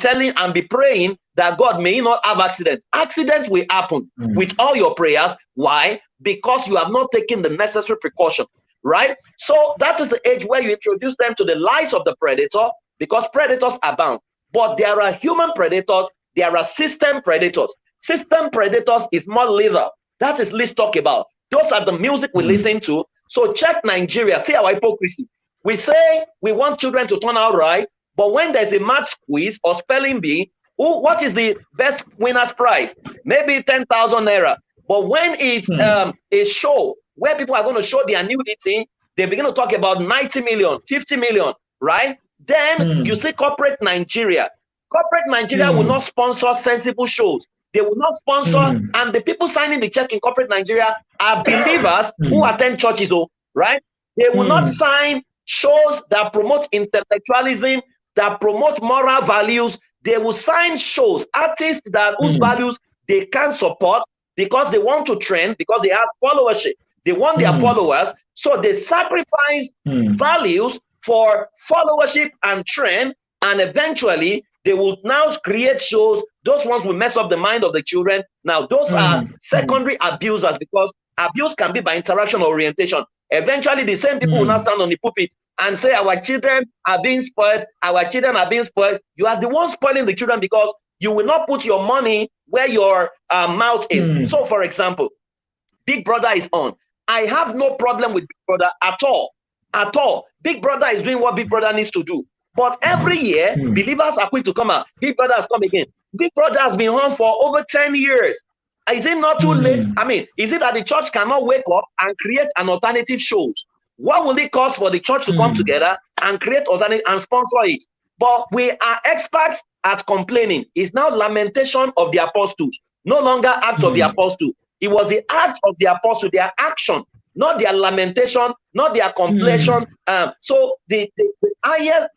be praying that God may not have accidents. Accidents will happen with all your prayers. Why? Because you have not taken the necessary precaution, right? So that is the age where you introduce them to the lies of the predator, because predators abound. But there are human predators, there are system predators. System predators is more lethal. That is least talk about. Those are the music we listen to. So check Nigeria, see our hypocrisy. We say we want children to turn out right, but when there's a math quiz or spelling bee, what is the best winner's prize? Maybe 10,000 naira. But when it's a show where people are going to show their nudity, they begin to talk about 90 million, 50 million, right? Then you see corporate Nigeria. Corporate Nigeria will not sponsor sensible shows. They will not sponsor, and the people signing the check in corporate Nigeria are believers who attend churches, right? They will not sign shows that promote intellectualism, that promote moral values. They will sign shows, artists whose values they can't support because they want to trend, because they have followership. They want their followers. So they sacrifice values for followership and trend, and eventually they will now create shows. Those ones will mess up the mind of the children. Now, those are secondary abusers, because abuse can be by interaction or orientation. Eventually, the same people will now stand on the pulpit and say, our children are being spoiled. Our children are being spoiled. You are the one spoiling the children because you will not put your money where your mouth is. So, for example, Big Brother is on. I have no problem with Big Brother at all. At all. Big Brother is doing what Big Brother needs to do. But every year, believers are quick to come out. Big Brother has come again. Big Brother has been on for over 10 years. Is it not too late? I mean, is it that the church cannot wake up and create an alternative shows? What will it cost for the church to come together and create alternative and sponsor it? But we are experts at complaining. It's now lamentation of the apostles, no longer act of the apostle. It was the act of the apostle, their action, not their lamentation, not their completion. So the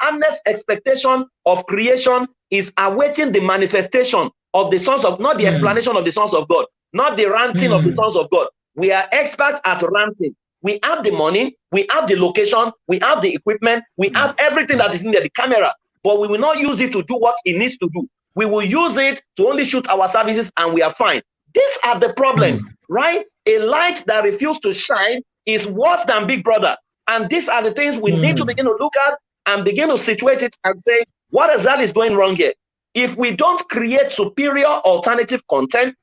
earnest expectation of creation is awaiting the manifestation of the sons of, not the explanation of the sons of God, not the ranting of the sons of God. We are experts at ranting. We have the money, we have the location, we have the equipment, we have everything that is in there, the camera, but we will not use it to do what it needs to do. We will use it to only shoot our services and we are fine. These are the problems, right? A light that refuses to shine is worse than Big Brother. And these are the things we need to begin to look at and begin to situate it and say, what exactly is going wrong here? If we don't create superior alternative content,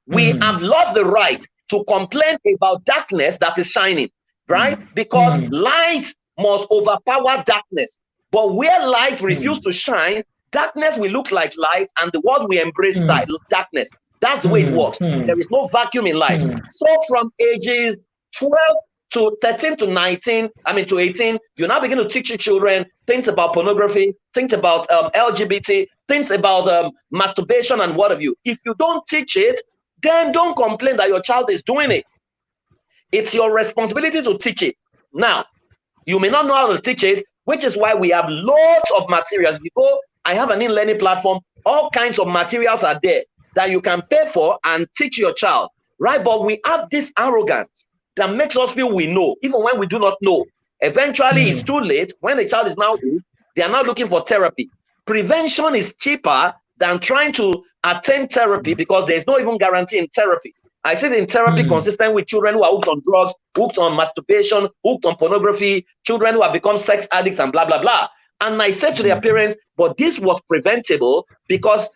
We have lost the right to complain about darkness that is shining, right? Because light must overpower darkness. But where light refuses to shine, darkness will look like light, and the world will embrace darkness. That's the way it works. There is no vacuum in life. So from ages 12 to 13 to 19, to 18, you now begin to teach your children things about pornography, things about LGBT, things about masturbation and what have you. If you don't teach it, then don't complain that your child is doing it. It's your responsibility to teach it. Now, you may not know how to teach it, which is why we have lots of materials. Because I have an e-learning platform, all kinds of materials are there that you can pay for and teach your child, right? But we have this arrogance that makes us feel we know, even when we do not know. Eventually, it's too late. When the child is now old, they are now looking for therapy. Prevention is cheaper than trying to attend therapy because there's no even guarantee in therapy. I see it in therapy consistent with children who are hooked on drugs, hooked on masturbation, hooked on pornography, children who have become sex addicts and blah, blah, blah. And I said to their parents, but this was preventable because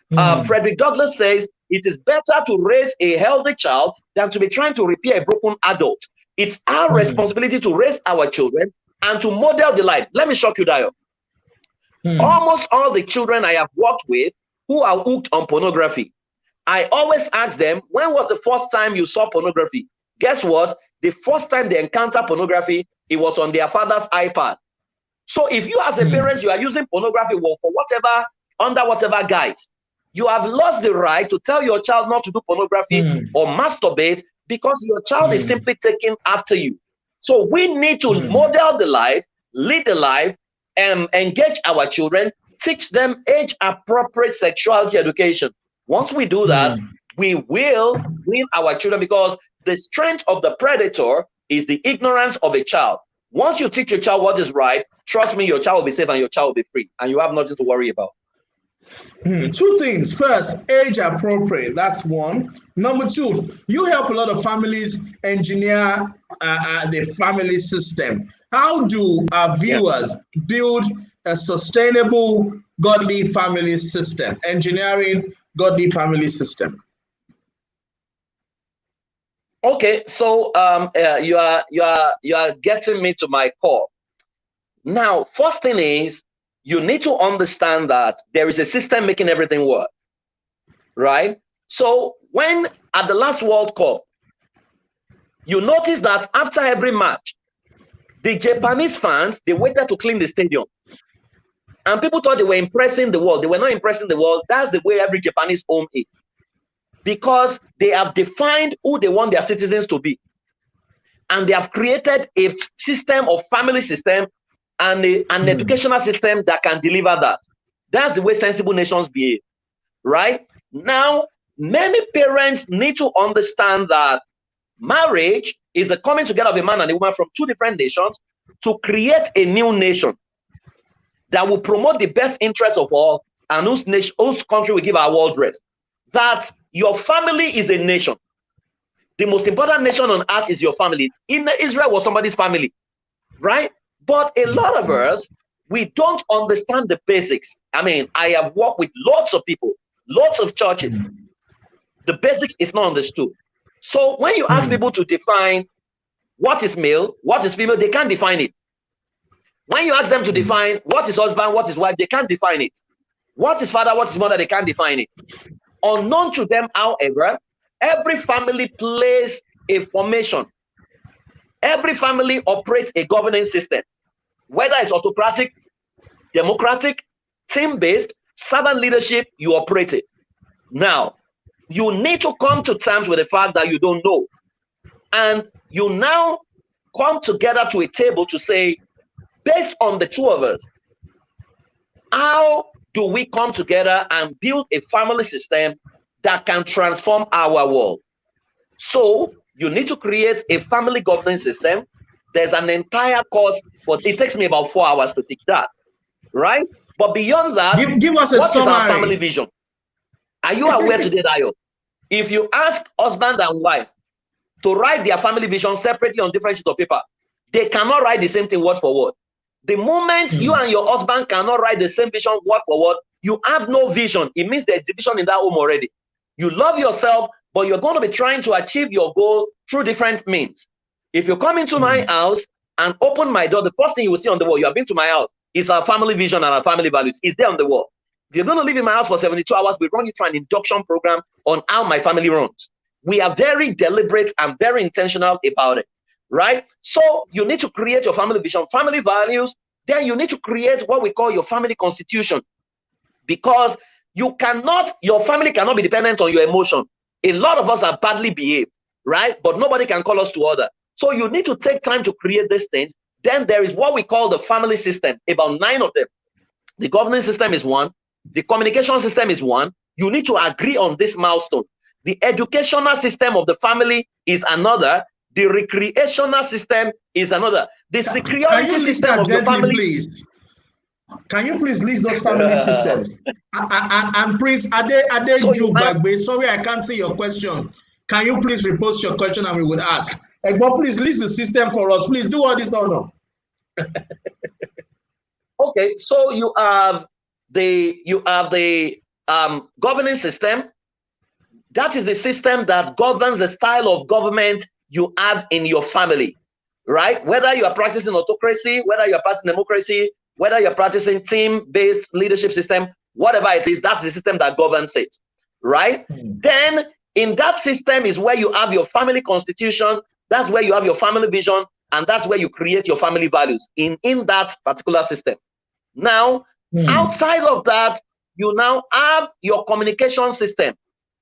Frederick Douglass says it is better to raise a healthy child than to be trying to repair a broken adult. It's our responsibility to raise our children and to model the light. Let me shock you, Dayo. Almost all the children I have worked with who are hooked on pornography, I always ask them, when was the first time you saw pornography? Guess what? The first time they encountered pornography, it was on their father's iPad. So if you as a parent, you are using pornography for whatever, under whatever guise, you have lost the right to tell your child not to do pornography or masturbate because your child is simply taking after you. So we need to model the life, lead the life, and engage our children, teach them age-appropriate sexuality education. Once we do that, we will win our children because the strength of the predator is the ignorance of a child. Once you teach your child what is right, trust me, your child will be safe and your child will be free, and you have nothing to worry about. Two things. First, age appropriate. That's one. Number two, you help a lot of families engineer the family system. How do our viewers build a sustainable, godly family system? Engineering godly family system. Okay, so you are getting me to my core. Now, first thing is, you need to understand that there is a system making everything work, right? So when at the last World Cup, you notice that after every match, the Japanese fans, they waited to clean the stadium. And people thought they were impressing the world. They were not impressing the world. That's the way every Japanese home is. Because they have defined who they want their citizens to be. And they have created a system of family system and an educational system that can deliver that. That's the way sensible nations behave, right? Now, many parents need to understand that marriage is the coming together of a man and a woman from two different nations to create a new nation that will promote the best interests of all and whose country will give our world rest. That your family is a nation. The most important nation on earth is your family. Israel was somebody's family, right? But a lot of us, we don't understand the basics. I mean, I have worked with lots of people, lots of churches. The basics is not understood. So when you ask people to define what is male, what is female, they can't define it. When you ask them to define what is husband, what is wife, they can't define it. What is father, what is mother, they can't define it. Unknown to them, however, every family plays a formation. Every family operates a governance system, whether it's autocratic, democratic, team-based, servant leadership, you operate it. Now, you need to come to terms with the fact that you don't know. And you now come together to a table to say, based on the two of us, how do we come together and build a family system that can transform our world? So you need to create a family governance system. There's an entire course, but it takes me about 4 hours to teach that, right? But beyond that, give us a summary. What is our family vision? Are you aware today, Dayo? If you ask husband and wife to write their family vision separately on different sheets of paper, they cannot write the same thing word for word. The moment you and your husband cannot write the same vision word for word, you have no vision. It means there's division in that home already. You love yourself, but you're going to be trying to achieve your goal through different means. If you come into my house and open my door, the first thing you will see on the wall, you have been to my house, is our family vision and our family values. It's there on the wall. If you're going to live in my house for 72 hours, we run you through an induction program on how my family runs. We are very deliberate and very intentional about it, right? So you need to create your family vision, family values. Then you need to create what we call your family constitution, because your family cannot be dependent on your emotion. A lot of us are badly behaved, right? But nobody can call us to order. So you need to take time to create these things. Then there is what we call the family system, about 9 of them. The governance system is one. The communication system is one. You need to agree on this milestone. The educational system of the family is another. The recreational system is another. The security system of the family. Please? Can you please list those family systems? And please, sorry, I can't see your question. Can you please repost your question and we would ask? But please list the system for us. Please do all this now. Okay, so you have the governance system. That is the system that governs the style of government you have in your family, right? Whether you are practicing autocracy, whether you are practicing democracy, whether you're practicing team-based leadership system, whatever it is, that's the system that governs it, right? Then in that system is where you have your family constitution, that's where you have your family vision, and that's where you create your family values in that particular system. Now, outside of that, you now have your communication system.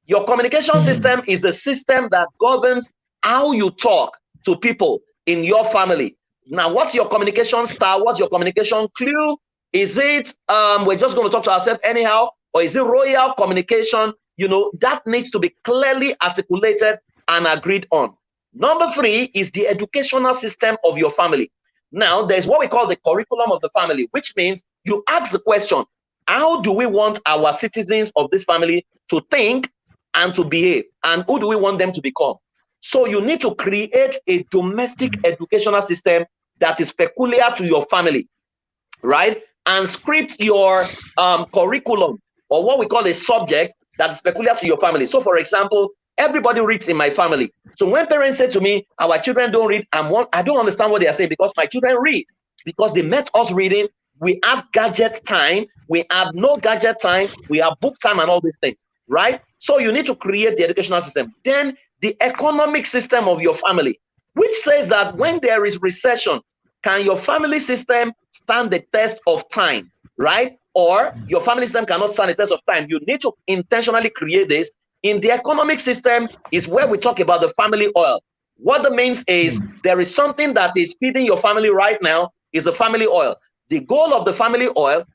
Your communication system is the system that governs how you talk to people in your family. Now, what's your communication style? What's your communication clue? Is it we're just going to talk to ourselves anyhow? Or is it royal communication? You know, that needs to be clearly articulated and agreed on. Number 3 is the educational system of your family. Now, there's what we call the curriculum of the family, which means you ask the question, how do we want our citizens of this family to think and to behave? And who do we want them to become? So you need to create a domestic educational system that is peculiar to your family, right? And script your curriculum, or what we call a subject that is peculiar to your family. So for example, everybody reads in my family. So when parents say to me, our children don't read, I don't understand what they are saying, because my children read, because they met us reading. We have gadget time, we have no gadget time, we have book time and all these things, right? So you need to create the educational system. Then the economic system of your family, which says that when there is recession, can your family system stand the test of time, right? Or your family system cannot stand the test of time. You need to intentionally create this. In the economic system is where we talk about the family oil. What that means is there is something that is feeding your family right now, is the family oil. The goal of the family oil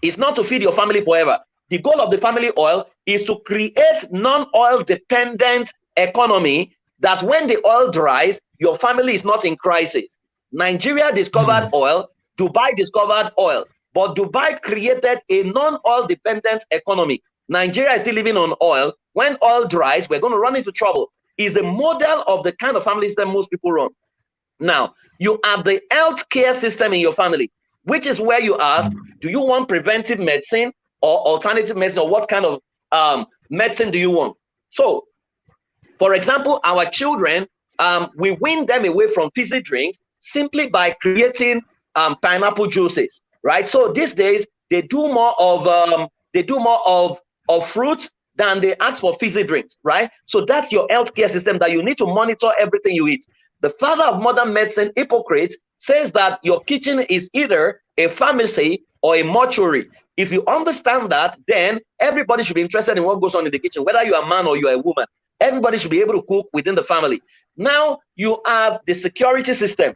is not to feed your family forever. The goal of the family oil is to create non-oil dependent economy, that when the oil dries, your family is not in crisis. Nigeria discovered oil, Dubai discovered oil, but Dubai created a non-oil dependent economy. Nigeria is still living on oil. When oil dries, we're going to run into trouble. Is a model of the kind of family system most people run. Now, you have the healthcare system in your family, which is where you ask, do you want preventive medicine or alternative medicine, or what kind of medicine do you want? So, for example, our children, we win them away from fizzy drinks simply by creating pineapple juices, right? So these days they do more of fruits than they ask for fizzy drinks, right? So that's your healthcare system that you need to monitor everything you eat. The father of modern medicine, Hippocrates, says that your kitchen is either a pharmacy or a mortuary. If you understand that, then everybody should be interested in what goes on in the kitchen, whether you're a man or you're a woman. Everybody should be able to cook within the family. Now you have the security system.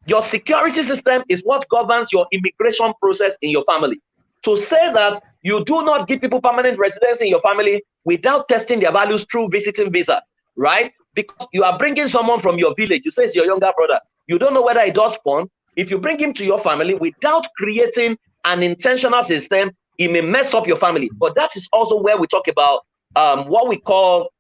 Your security system is what governs your immigration process in your family. To say that you do not give people permanent residence in your family without testing their values through visiting visa, right? Because you are bringing someone from your village, you say it's your younger brother, you don't know whether he does porn. If you bring him to your family without creating an intentional system, he may mess up your family. But that is also where we talk about what we call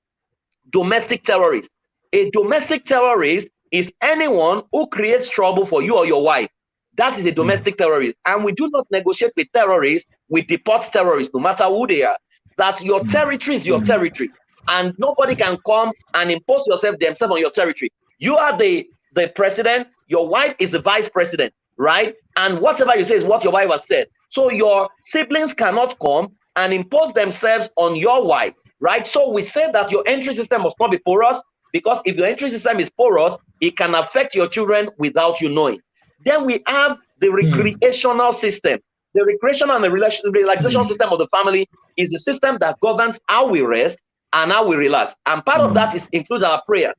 domestic terrorists. A domestic terrorist is anyone who creates trouble for you or your wife. That is a domestic terrorist. And we do not negotiate with terrorists, we deport terrorists, no matter who they are. That your territory is your territory. and nobody can come and impose themselves on your territory. You are the president, your wife is the vice president, right? And whatever you say is what your wife has said. So your siblings cannot come and impose themselves on your wife, right? So we say that your entry system must not be porous, because if your entry system is porous, it can affect your children without you knowing. Then we have the recreational system. The recreational and the relaxation system of the family is the system that governs how we rest and how we relax. And part of that includes our prayer.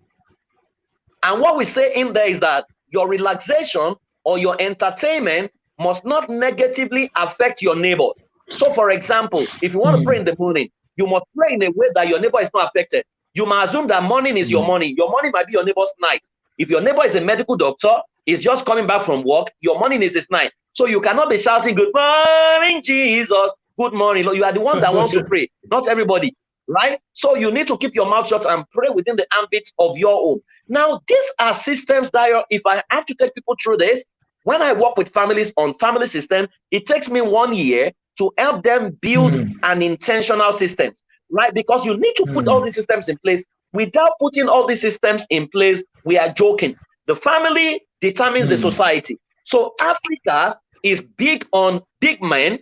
And what we say in there is that your relaxation or your entertainment must not negatively affect your neighbors. So, for example, if you want to pray in the morning, you must pray in a way that your neighbor is not affected. You might assume that morning is your morning. Your morning might be your neighbor's night. If your neighbor is a medical doctor, is just coming back from work, your morning is his night. So you cannot be shouting, "Good morning, Jesus, good morning." You are the one that wants to pray, not everybody, right? So you need to keep your mouth shut and pray within the ambit of your home. Now, these are systems that if I have to take people through this, when I work with families on family system, it takes me 1 year to help them build an intentional system, right? Because you need to put all these systems in place. Without putting all these systems in place, we are joking. The family determines the society. So Africa is big on big men.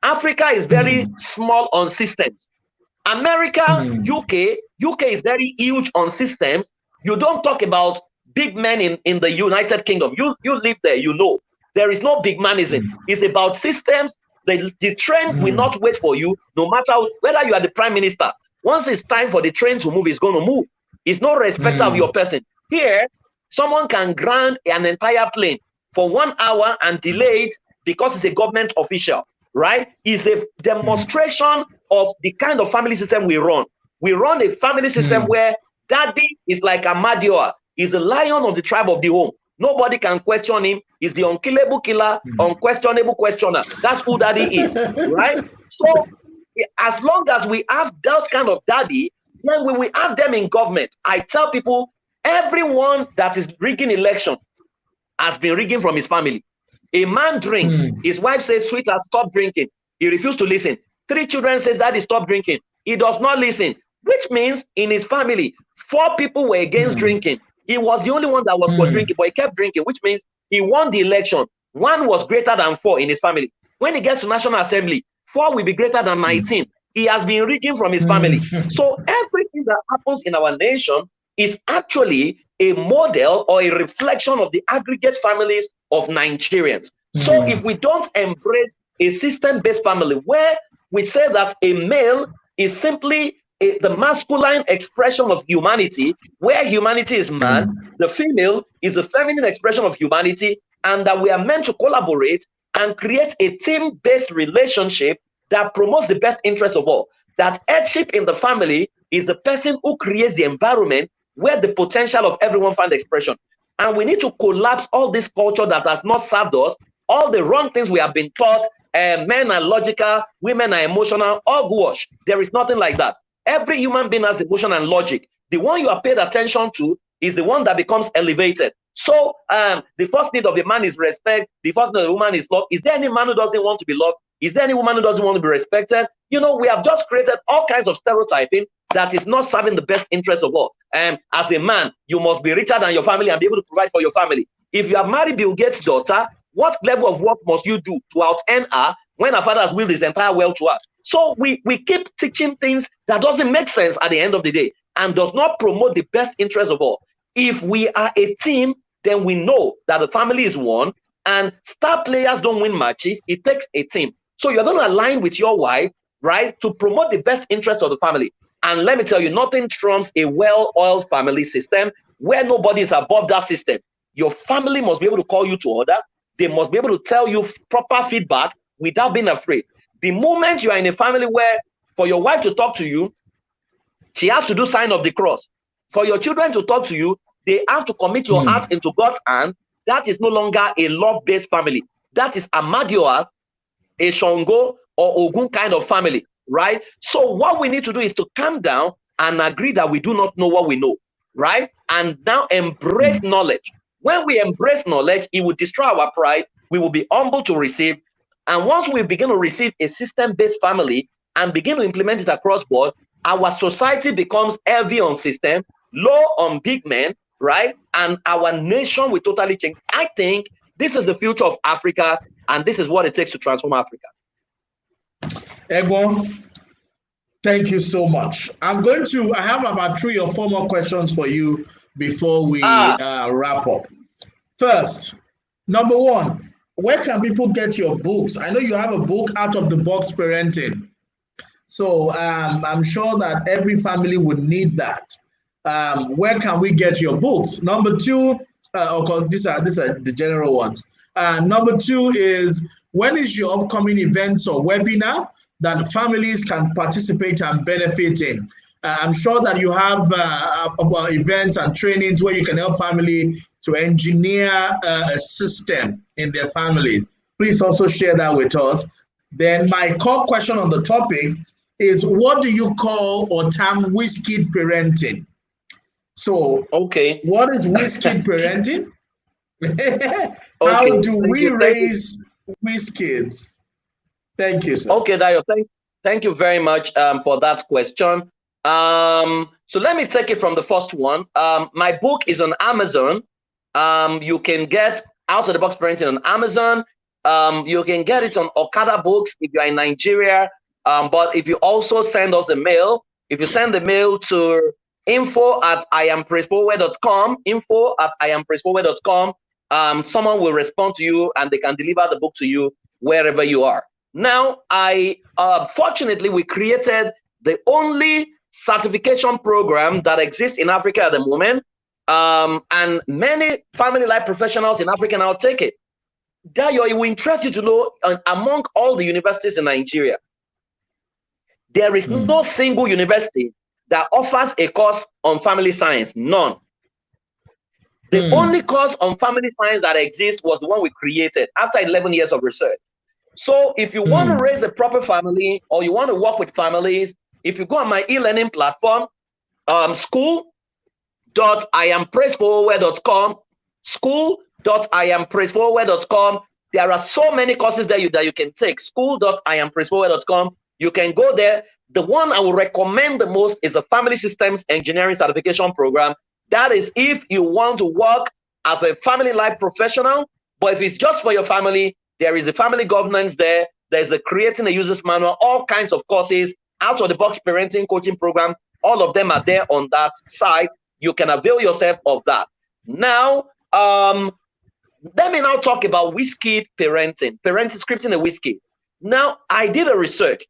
Africa is very small on systems. America, UK is very huge on systems. You don't talk about big men in the United Kingdom. You live there, you know. There is no big manism. It's about systems. The train will not wait for you, no matter whether you are the prime minister. Once it's time for the train to move, it's going to move. It's no respect of your person. Here, someone can grant an entire plane for 1 hour and delay it because it's a government official, right? It's a demonstration of the kind of family system we run. We run a family system where daddy is like a Amadioa. He's the lion of the tribe of the home. Nobody can question him. He's the unkillable killer, unquestionable questioner. That's who daddy is, right? So as long as we have those kind of daddy, then when we have them in government, I tell people, everyone that is rigging election has been rigging from his family. A man drinks. His wife says, "Sweetheart, stop drinking." He refused to listen. 3 children says, "Daddy, stop drinking." He does not listen, which means in his family, 4 people were against drinking. He was the only one that was for drinking, but he kept drinking, which means he won the election. 1 was greater than 4 in his family. When he gets to National Assembly, 4 will be greater than 19. He has been rigging from his family. So everything that happens in our nation is actually a model or a reflection of the aggregate families of Nigerians. So if we don't embrace a system-based family where we say that a male is simply the masculine expression of humanity, where humanity is man, the female is a feminine expression of humanity, and that we are meant to collaborate and create a team-based relationship that promotes the best interest of all. That headship in the family is the person who creates the environment where the potential of everyone finds expression. And we need to collapse all this culture that has not served us, all the wrong things we have been taught. Men are logical, women are emotional, all gouache. There is nothing like that. Every human being has emotion and logic. The one you are paid attention to is the one that becomes elevated. So the first need of a man is respect. The first need of a woman is love. Is there any man who doesn't want to be loved? Is there any woman who doesn't want to be respected? You know, we have just created all kinds of stereotyping that is not serving the best interest of all. As a man, you must be richer than your family and be able to provide for your family. If you have married Bill Gates' daughter, what level of work must you do to out-earn her when her father has willed his entire wealth to her? So we keep teaching things that doesn't make sense at the end of the day and does not promote the best interest of all. If we are a team, then we know that the family is one, and star players don't win matches. It takes a team. So you're going to align with your wife, right, to promote the best interest of the family. And let me tell you, nothing trumps a well-oiled family system where nobody is above that system. Your family must be able to call you to order. They must be able to tell you proper feedback without being afraid. The moment you are in a family where for your wife to talk to you, she has to do sign of the cross. For your children to talk to you, they have to commit your heart into God's hand. That is no longer a love-based family. That is a Amadioa, a Shango, or Ogun kind of family, right? So what we need to do is to calm down and agree that we do not know what we know, right? And now embrace knowledge. When we embrace knowledge, it will destroy our pride. We will be humble to receive. And once we begin to receive a system-based family and begin to implement it across board, our society becomes heavy on system, low on big men, right? And our nation will totally change. I think this is the future of Africa, and this is what it takes to transform Africa. Ego, thank you so much. I have about 3 or 4 more questions for you before we wrap up. First, number 1, where can people get your books? I know you have a book, Out of the Box Parenting. So I'm sure that every family would need that. Where can we get your books? Number 2, of course, these are the general ones. Number 2 is, when is your upcoming events or webinar that families can participate and benefit in? I'm sure that you have events and trainings where you can help family to engineer a system in their families. Please also share that with us. Then my core question on the topic is, what do you call or term whiskey parenting? So, okay, what is whiskey parenting? How do we raise whiskies? Thank you, sir. Okay, Dayo, thank you very much for that question. So let me take it from the first one. My book is on Amazon. You can get Out of the Box Parenting on Amazon. You can get it on Okada Books if you're in Nigeria. But if you also send us a mail, if you send the mail to info@iampraisefowwe.com, info@iampraisefowwe.com, someone will respond to you and they can deliver the book to you wherever you are. Now, fortunately, we created the only certification program that exists in Africa at the moment, and many family life professionals in Africa now take it. Dayo, it will interest you to know, among all the universities in Nigeria, there is no single university that offers a course on family science. None. The only course on family science that exists was the one we created after 11 years of research. So if you want to raise a proper family, or you want to work with families, if you go on my e-learning platform, school.iampraisefowwe.com, school.iampraisefowwe.com, there are so many courses there that you can take. School.iampraisefowwe.com. You can go there. The one I would recommend the most is a Family Systems Engineering Certification Program. That is if you want to work as a family life professional, but if it's just for your family, there is a family governance there. There's a creating a user's manual, all kinds of courses, Out of the Box Parenting Coaching Program. All of them are there on that site. You can avail yourself of that. Now, let me now talk about whiskey parenting, scripting a whiskey. Now, I did a research,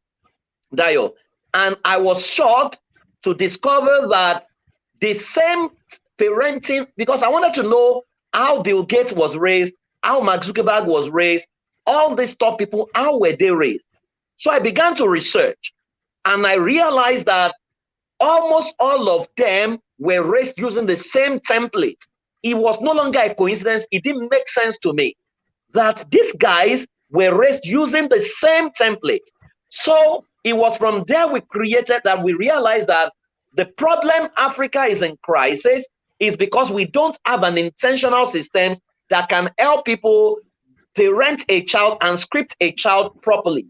Dayo, and I was shocked to discover that the same parenting, because I wanted to know how Bill Gates was raised, how Mark Zuckerberg was raised, all these top people, how were they raised? So I began to research, and I realized that almost all of them were raised using the same template. It was no longer a coincidence. It didn't make sense to me that these guys were raised using the same template. So it was from there we realized that the problem Africa is in crisis is because we don't have an intentional system that can help people parent a child and script a child properly.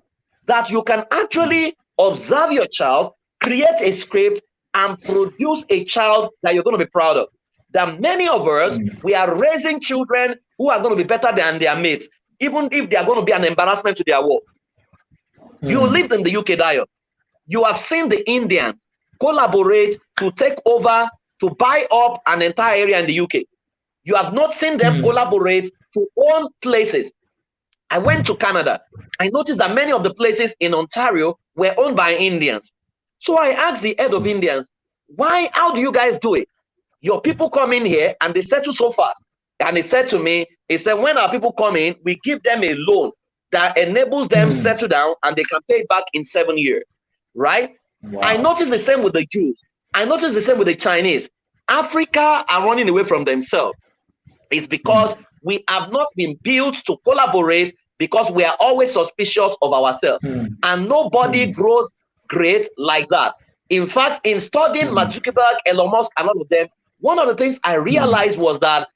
That you can actually observe your child, create a script, and produce a child that you're going to be proud of. That many of us, we are raising children who are going to be better than their mates, even if they are going to be an embarrassment to their work. You lived in the UK, Dayo. You have seen the Indians collaborate to take over, to buy up an entire area in the UK. You have not seen them collaborate to own places. I went to Canada. I noticed that many of the places in Ontario were owned by Indians. So I asked the head of Indians, how do you guys do it? Your people come in here and they settle so fast. And he said to me, when our people come in, we give them a loan that enables them settle down and they can pay it back in 7 years, right? Wow. I noticed the same with the Jews. I noticed the same with the Chinese. Africa are running away from themselves. It's because we have not been built to collaborate, because we are always suspicious of ourselves. And nobody grows great like that. In fact, in studying Mark Zuckerberg, Elon Musk, and all of them, one of the things I realized was that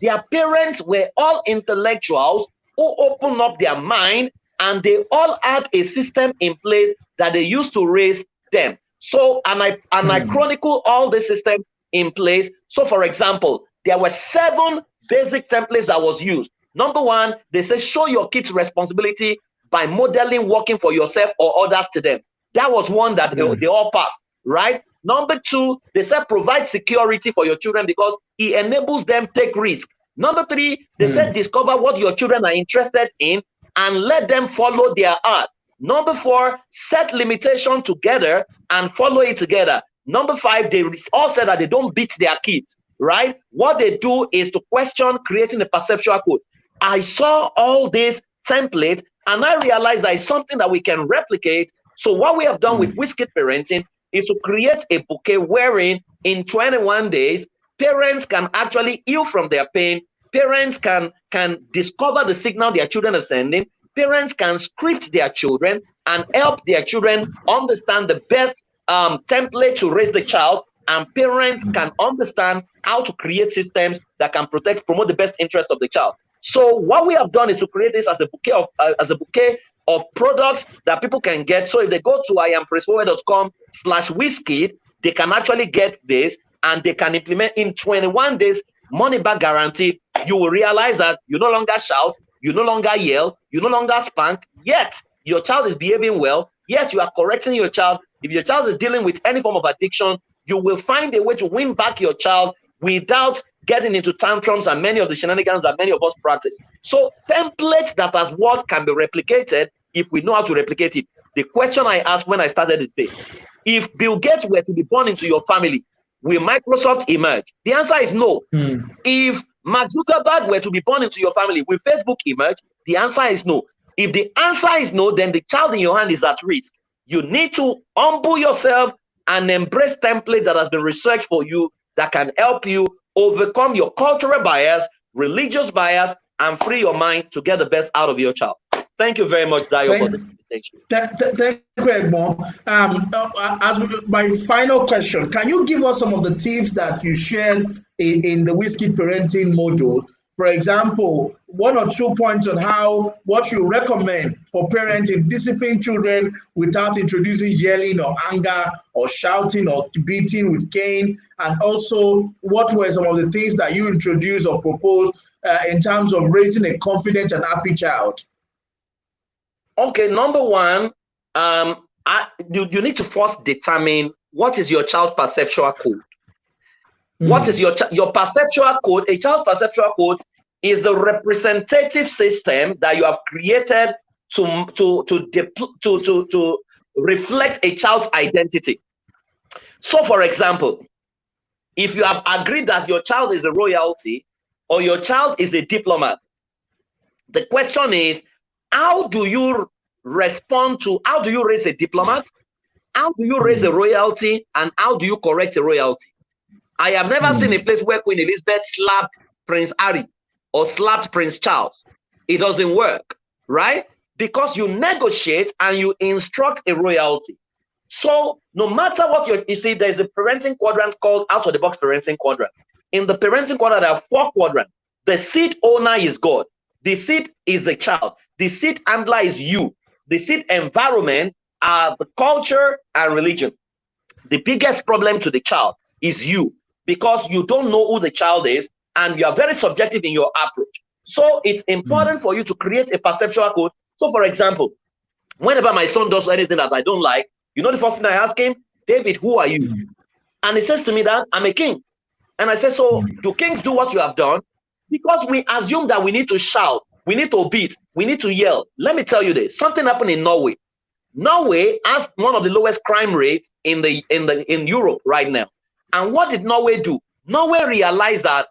their parents were all intellectuals who opened up their mind, and they all had a system in place that they used to raise them. So, and I chronicle all the systems in place. So, for example, there were 7 basic templates that was used. Number 1, they say show your kids responsibility by modeling working for yourself or others to them. That was one that they all passed, right? Number 2, they said provide security for your children because it enables them take risk. Number 3, they said discover what your children are interested in and let them follow their art. Number 4, set limitation together and follow it together. Number 5, they all said that they don't beat their kids, right? What they do is to question creating a perceptual code. I saw all these templates and I realized that it's something that we can replicate. So what we have done with Whiskey Parenting is to create a bouquet wherein in 21 days, parents can actually heal from their pain. Parents can discover the signal their children are sending. Parents can script their children and help their children understand the best template to raise the child. And parents can understand how to create systems that can promote the best interest of the child. So what we have done is to create this as a bouquet of products that people can get. So if they go to iamprincefowwowe.com/whiskey, they can actually get this and they can implement in 21 days, money back guaranteed. You will realize that you no longer shout, you no longer yell, you no longer spank, yet your child is behaving well, yet you are correcting your child. If your child is dealing with any form of addiction, you will find a way to win back your child without getting into tantrums and many of the shenanigans that many of us practice. So templates that has worked can be replicated if we know how to replicate it. The question I asked when I started this, if Bill Gates were to be born into your family, will Microsoft emerge? The answer is no. If Mark Zuckerberg were to be born into your family, will Facebook emerge? The answer is no. If the answer is no, then the child in your hand is at risk. You need to humble yourself and embrace templates that has been researched for you that can help you overcome your cultural bias, religious bias, and free your mind to get the best out of your child. Thank you very much, Dayo, for this invitation. Thank you, Edmond. My final question, can you give us some of the tips that you shared in the Whiskey Parenting module? For example, 1 or 2 points on what you recommend for parenting discipline children without introducing yelling or anger or shouting or beating with cane, and also what were some of the things that you introduced or proposed in terms of raising a confident and happy child? Okay, number 1, you need to first determine what is your child perceptual code. What is your perceptual code? A child perceptual code is the representative system that you have created to reflect a child's identity. So, for example, if you have agreed that your child is a royalty or your child is a diplomat, the question is, how do you respond to, how do you raise a diplomat? How do you raise a royalty? And how do you correct a royalty? I have never seen a place where Queen Elizabeth slapped Prince Harry or slapped Prince Charles. It doesn't work, right? Because you negotiate and you instruct a royalty. So no matter what you see, there's a parenting quadrant called out of the box parenting quadrant. In the parenting quadrant, there are 4 quadrants. The seed owner is God. The seed is the child. The seed handler is you. The seed environment are the culture and religion. The biggest problem to the child is you, because you don't know who the child is and you are very subjective in your approach. So it's important for you to create a perceptual code. So for example, whenever my son does anything that I don't like, you know the first thing I ask him, David, who are you? And he says to me that I'm a king. And I say, so do kings do what you have done? Because we assume that we need to shout, we need to beat, we need to yell. Let me tell you this, something happened in Norway. Norway has one of the lowest crime rates in Europe right now. And what did Norway do? Norway realized that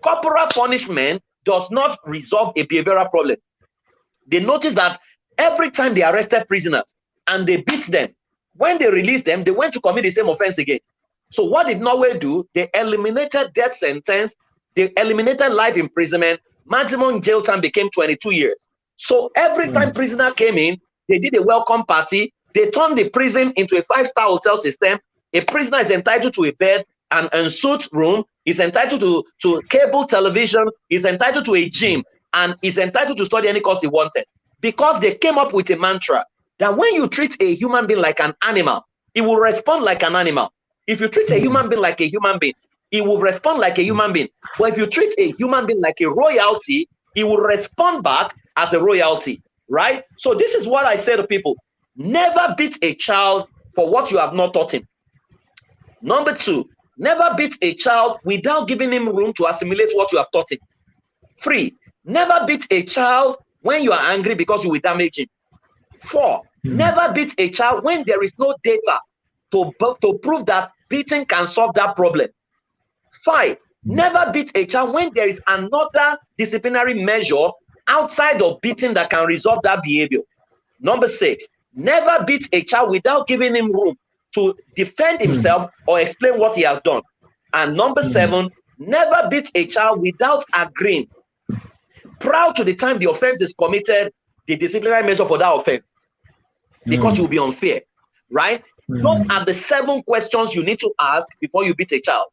corporal punishment does not resolve a behavioral problem. They noticed that every time they arrested prisoners and they beat them, when they released them, they went to commit the same offense again. So what did Norway do? They eliminated death sentence, they eliminated life imprisonment, maximum jail time became 22 years. So every time prisoner came in, they did a welcome party, they turned the prison into a 5-star hotel system. A prisoner is entitled to a bed, an ensuite room, is entitled to cable television, is entitled to a gym, and is entitled to study any course he wanted. Because they came up with a mantra that when you treat a human being like an animal, it will respond like an animal. If you treat a human being like a human being, it will respond like a human being. But if you treat a human being like a royalty, it will respond back as a royalty, right? So this is what I say to people. Never beat a child for what you have not taught him. Number two, never beat a child without giving him room to assimilate what you have taught him. 3, never beat a child when you are angry because you will damage him. 4, never beat a child when there is no data to prove that beating can solve that problem. 5, never beat a child when there is another disciplinary measure outside of beating that can resolve that behavior. Number 6, never beat a child without giving him room to defend himself or explain what he has done. And number 7, never beat a child without agreeing, prior to the time the offense is committed, the disciplinary measure for that offense, because you'll be unfair, right? Those are the 7 questions you need to ask before you beat a child,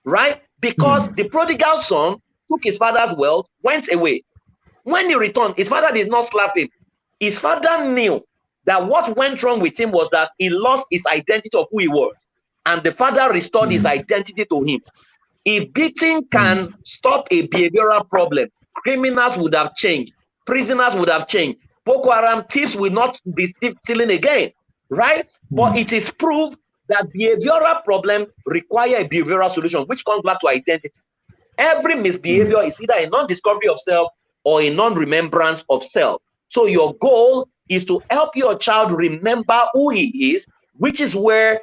right? Because the prodigal son took his father's wealth, went away. When he returned, his father did not slap him. His father knew that what went wrong with him was that he lost his identity of who he was, and the father restored his identity to him. If beating can stop a behavioral problem, criminals would have changed, prisoners would have changed, Boko Haram thieves will not be stealing again, right? But it is proved that behavioral problems require a behavioral solution, which comes back to identity. Every misbehavior is either a non-discovery of self or a non-remembrance of self. So your goal is to help your child remember who he is, which is why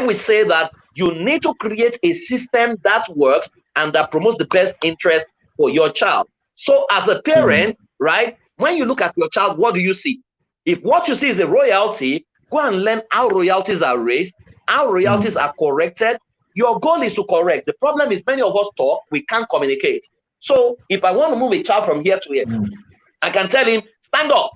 we say that you need to create a system that works and that promotes the best interest for your child. So as a parent, right, when you look at your child, what do you see? If what you see is a royalty, go and learn how royalties are raised, how royalties are corrected. Your goal is to correct. The problem is many of us talk, we can't communicate. So if I want to move a child from here to here, I can tell him, stand up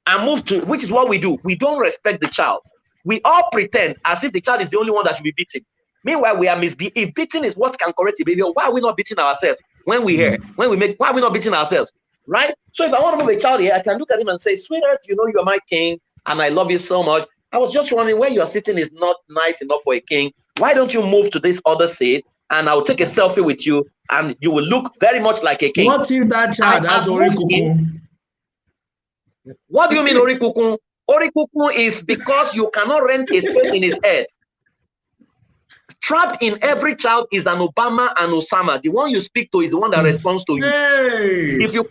and move to, which is what we do. We don't respect the child. We all pretend as if the child is the only one that should be beaten. Meanwhile, we are misbehaving. If beating is what can correct the behavior, why are we not beating ourselves? When we hear, why are we not beating ourselves? Right? So if I want to move a child here, I can look at him and say, sweetheart, you know you're my king and I love you so much. I was just wondering where you're sitting is not nice enough for a king. Why don't you move to this other seat and I'll take a selfie with you and you will look very much like a king. What if that child has Orikukun? What do you mean Orikukun? Orikukun is because you cannot rent a space in his head. Trapped in every child is an Obama and Osama. The one you speak to is the one that responds to you. Hey, if you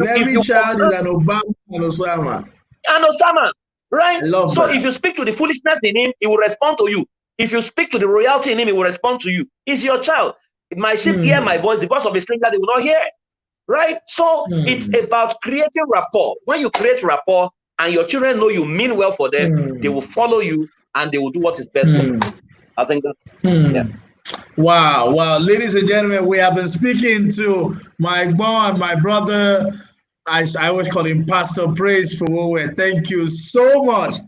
every child is an Obama and Osama. And Osama, right? So that. if you speak to the foolishness in him, he will respond to you. If you speak to the royalty in him, he will respond to you. It's your child. If my sheep hear my voice, the voice of a stranger, they will not hear it. Right? So it's about creating rapport. When you create rapport and your children know you mean well for them, they will follow you and they will do what is best for them. I think that, yeah. Wow. Well, ladies and gentlemen, we have been speaking to my boy and my brother. I always call him Pastor Praise Fowowe. Thank you so much.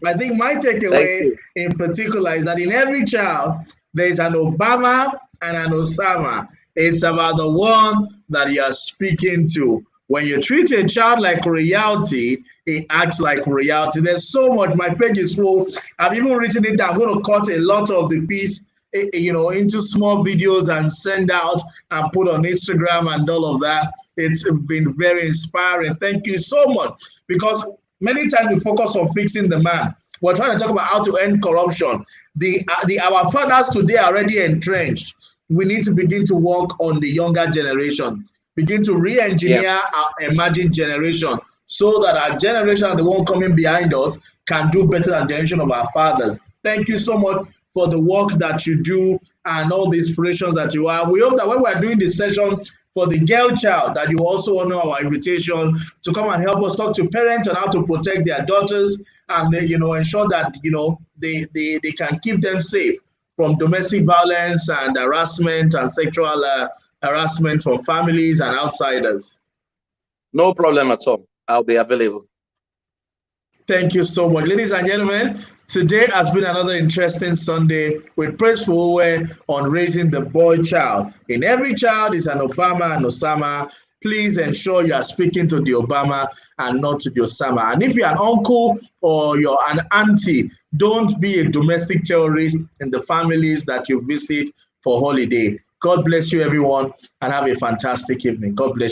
I think my takeaway in particular is that in every child, there is an Obama and an Osama. It's about the one that you are speaking to. When you treat a child like royalty, it acts like royalty. There's so much. My page is full. I've even written it down. I'm going to cut a lot of the piece, into small videos and send out and put on Instagram and all of that. It's been very inspiring. Thank you so much. Because many times we focus on fixing the man. We're trying to talk about how to end corruption. Our fathers today are already entrenched. We need to begin to work on the younger generation. Begin to re-engineer our emerging generation so that our generation and the one coming behind us can do better than the generation of our fathers. Thank you so much for the work that you do and all the inspirations that you are. We hope that when we are doing this session for the girl child, that you also honor our invitation to come and help us talk to parents on how to protect their daughters and ensure that they can keep them safe from domestic violence and harassment and sexual harassment from families and outsiders. No problem at all. I'll be available. Thank you so much. Ladies and gentlemen, today has been another interesting Sunday with Praise Fowowe on raising the boy child. In every child is an Obama and Osama. Please ensure you are speaking to the Obama and not to the Osama. And if you're an uncle or you're an auntie Don't be a domestic terrorist in the families that you visit for holiday. God bless you, everyone, and have a fantastic evening. God bless you.